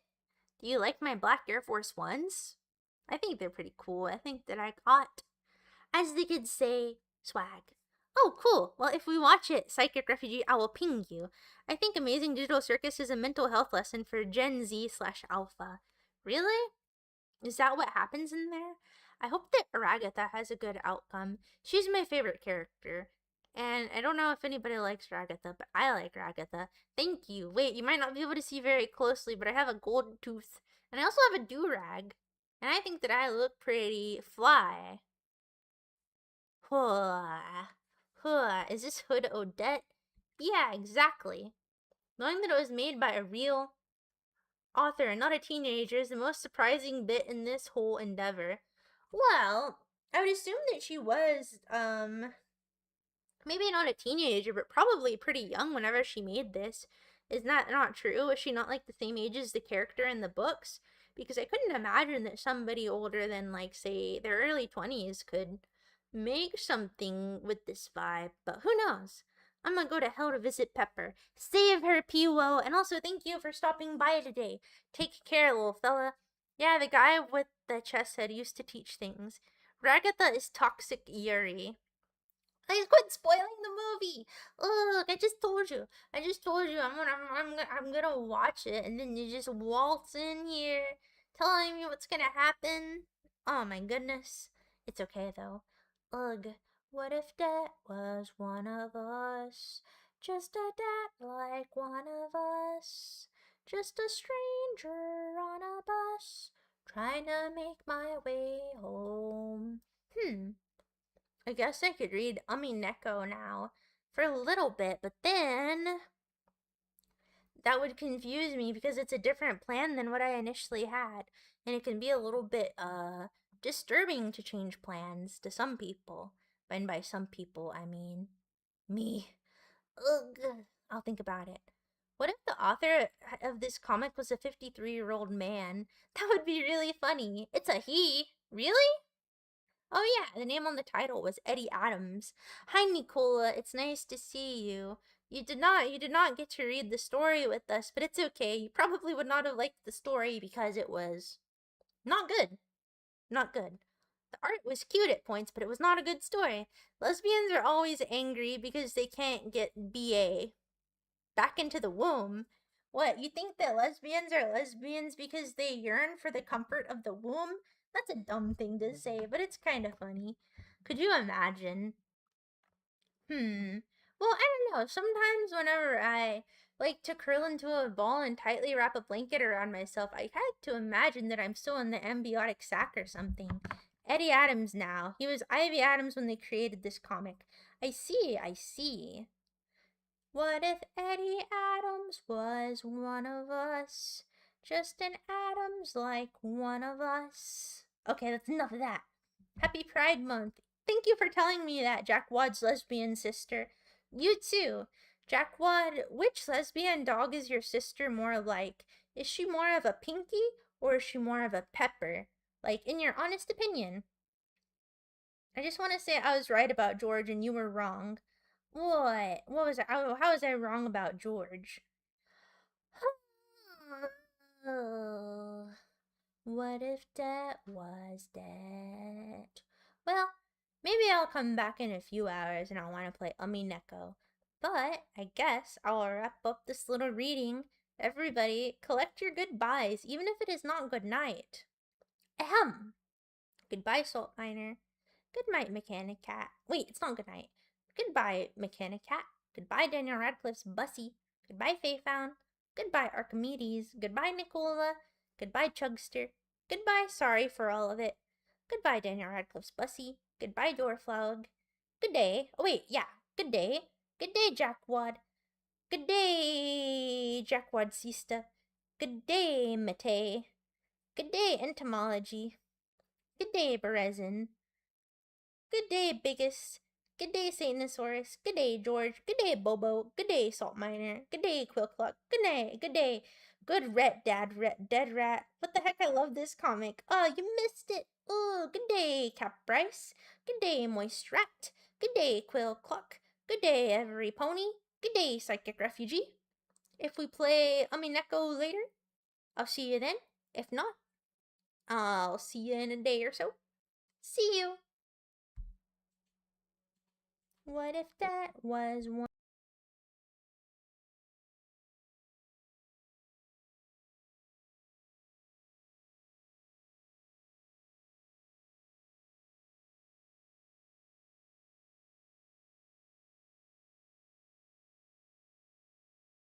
Do you like my black Air Force Ones? I think they're pretty cool. I think that I got, as the kids say, swag. Oh, cool. Well, if we watch it, Psychic Refugee, I will ping you. I think Amazing Digital Circus is a mental health lesson for Gen Z/Alpha. Really? Is that what happens in there? I hope that Ragatha has a good outcome. She's my favorite character. And I don't know if anybody likes Ragatha, but I like Ragatha. Thank you. Wait, you might not be able to see very closely, but I have a gold tooth. And I also have a do-rag. And I think that I look pretty fly. Is this Hood Odette? Yeah, exactly. Knowing that it was made by a real author and not a teenager is the most surprising bit in this whole endeavor. Well, I would assume that she was, maybe not a teenager, but probably pretty young whenever she made this. Is that not true? Was she not like the same age as the character in the books? Because I couldn't imagine that somebody older than, like, say, their early 20s could make something with this vibe. But who knows? I'm gonna go to hell to visit Pepper. Save her, Peewo, and also thank you for stopping by today. Take care, little fella. Yeah, the guy with the chest head used to teach things. Ragatha is toxic Yuri. Please quit spoiling the movie. Look, I just told you. I'm gonna watch it, and then you just waltz in here, telling me what's gonna happen. Oh my goodness. It's okay though. Ugh. What if that was one of us? Just a dad like one of us. Just a stranger on a bus, trying to make my way home. I guess I could read Neko now for a little bit, but then that would confuse me because it's a different plan than what I initially had. And it can be a little bit disturbing to change plans to some people. And by some people, I mean me. Ugh. I'll think about it. What if the author of this comic was a 53-year-old man? That would be really funny. It's a he. Really? Oh yeah, the name on the title was Eddie Adams. Hi Nicola, it's nice to see you. You did not get to read the story with us, but it's okay. You probably would not have liked the story because it was not good. Not good. The art was cute at points, but it was not a good story. Lesbians are always angry because they can't get BA back into the womb. What, you think that lesbians are lesbians because they yearn for the comfort of the womb? That's a dumb thing to say, but it's kind of funny. Could you imagine? Well, I don't know. Sometimes whenever I like to curl into a ball and tightly wrap a blanket around myself, I like to imagine that I'm still in the amniotic sac or something. Eddie Adams now. He was Ivy Adams when they created this comic. I see, I see. What if Eddie Adams was one of us? Just an Adams like one of us. Okay, that's enough of that. Happy Pride Month. Thank you for telling me that, Jack Wad's lesbian sister. You too. Jack Wad, which lesbian dog is your sister more like? Is she more of a Pinky or is she more of a Pepper? Like, in your honest opinion. I just want to say I was right about George and you were wrong. What? What was I? How was I wrong about George? What if that was that? Well, maybe I'll come back in a few hours and I'll want to play Neko. But I guess I'll wrap up this little reading. Everybody, collect your goodbyes, even if it is not good night. Ahem. Goodbye, Salt Miner. Good night, Mechanic Cat. Wait, it's not good night. Goodbye, Mechanic Cat. Goodbye, Daniel Radcliffe's Bussy. Goodbye, Fayefound. Goodbye, Archimedes. Goodbye, Nicola. Goodbye, Chugster. Goodbye, sorry for all of it. Goodbye, Daniel Radcliffe's Bussy. Goodbye, Dorflaug. Good day. Oh, wait, yeah. Good day. Good day, Jackwad. Good day, Jackwad Sista. Good day, Mate. Good day, Entomology. Good day, Berezin. Good day, Biggest. Good day, Satanosaurus. Good day, George. Good day, Bobo. Good day, Salt Miner. Good day, Quillcluck. Good day. Good day. Good ret, Dad ret, Dead Rat. What the heck? I love this comic. Oh, you missed it. Oh, good day, Cap Bryce. Good day, Moist Rat. Good day, Quillcluck. Good day, Every Pony. Good day, Psychic Refugee. If we play Neko later, I'll see you then. If not, I'll see you in a day or so. See you. What if that was one?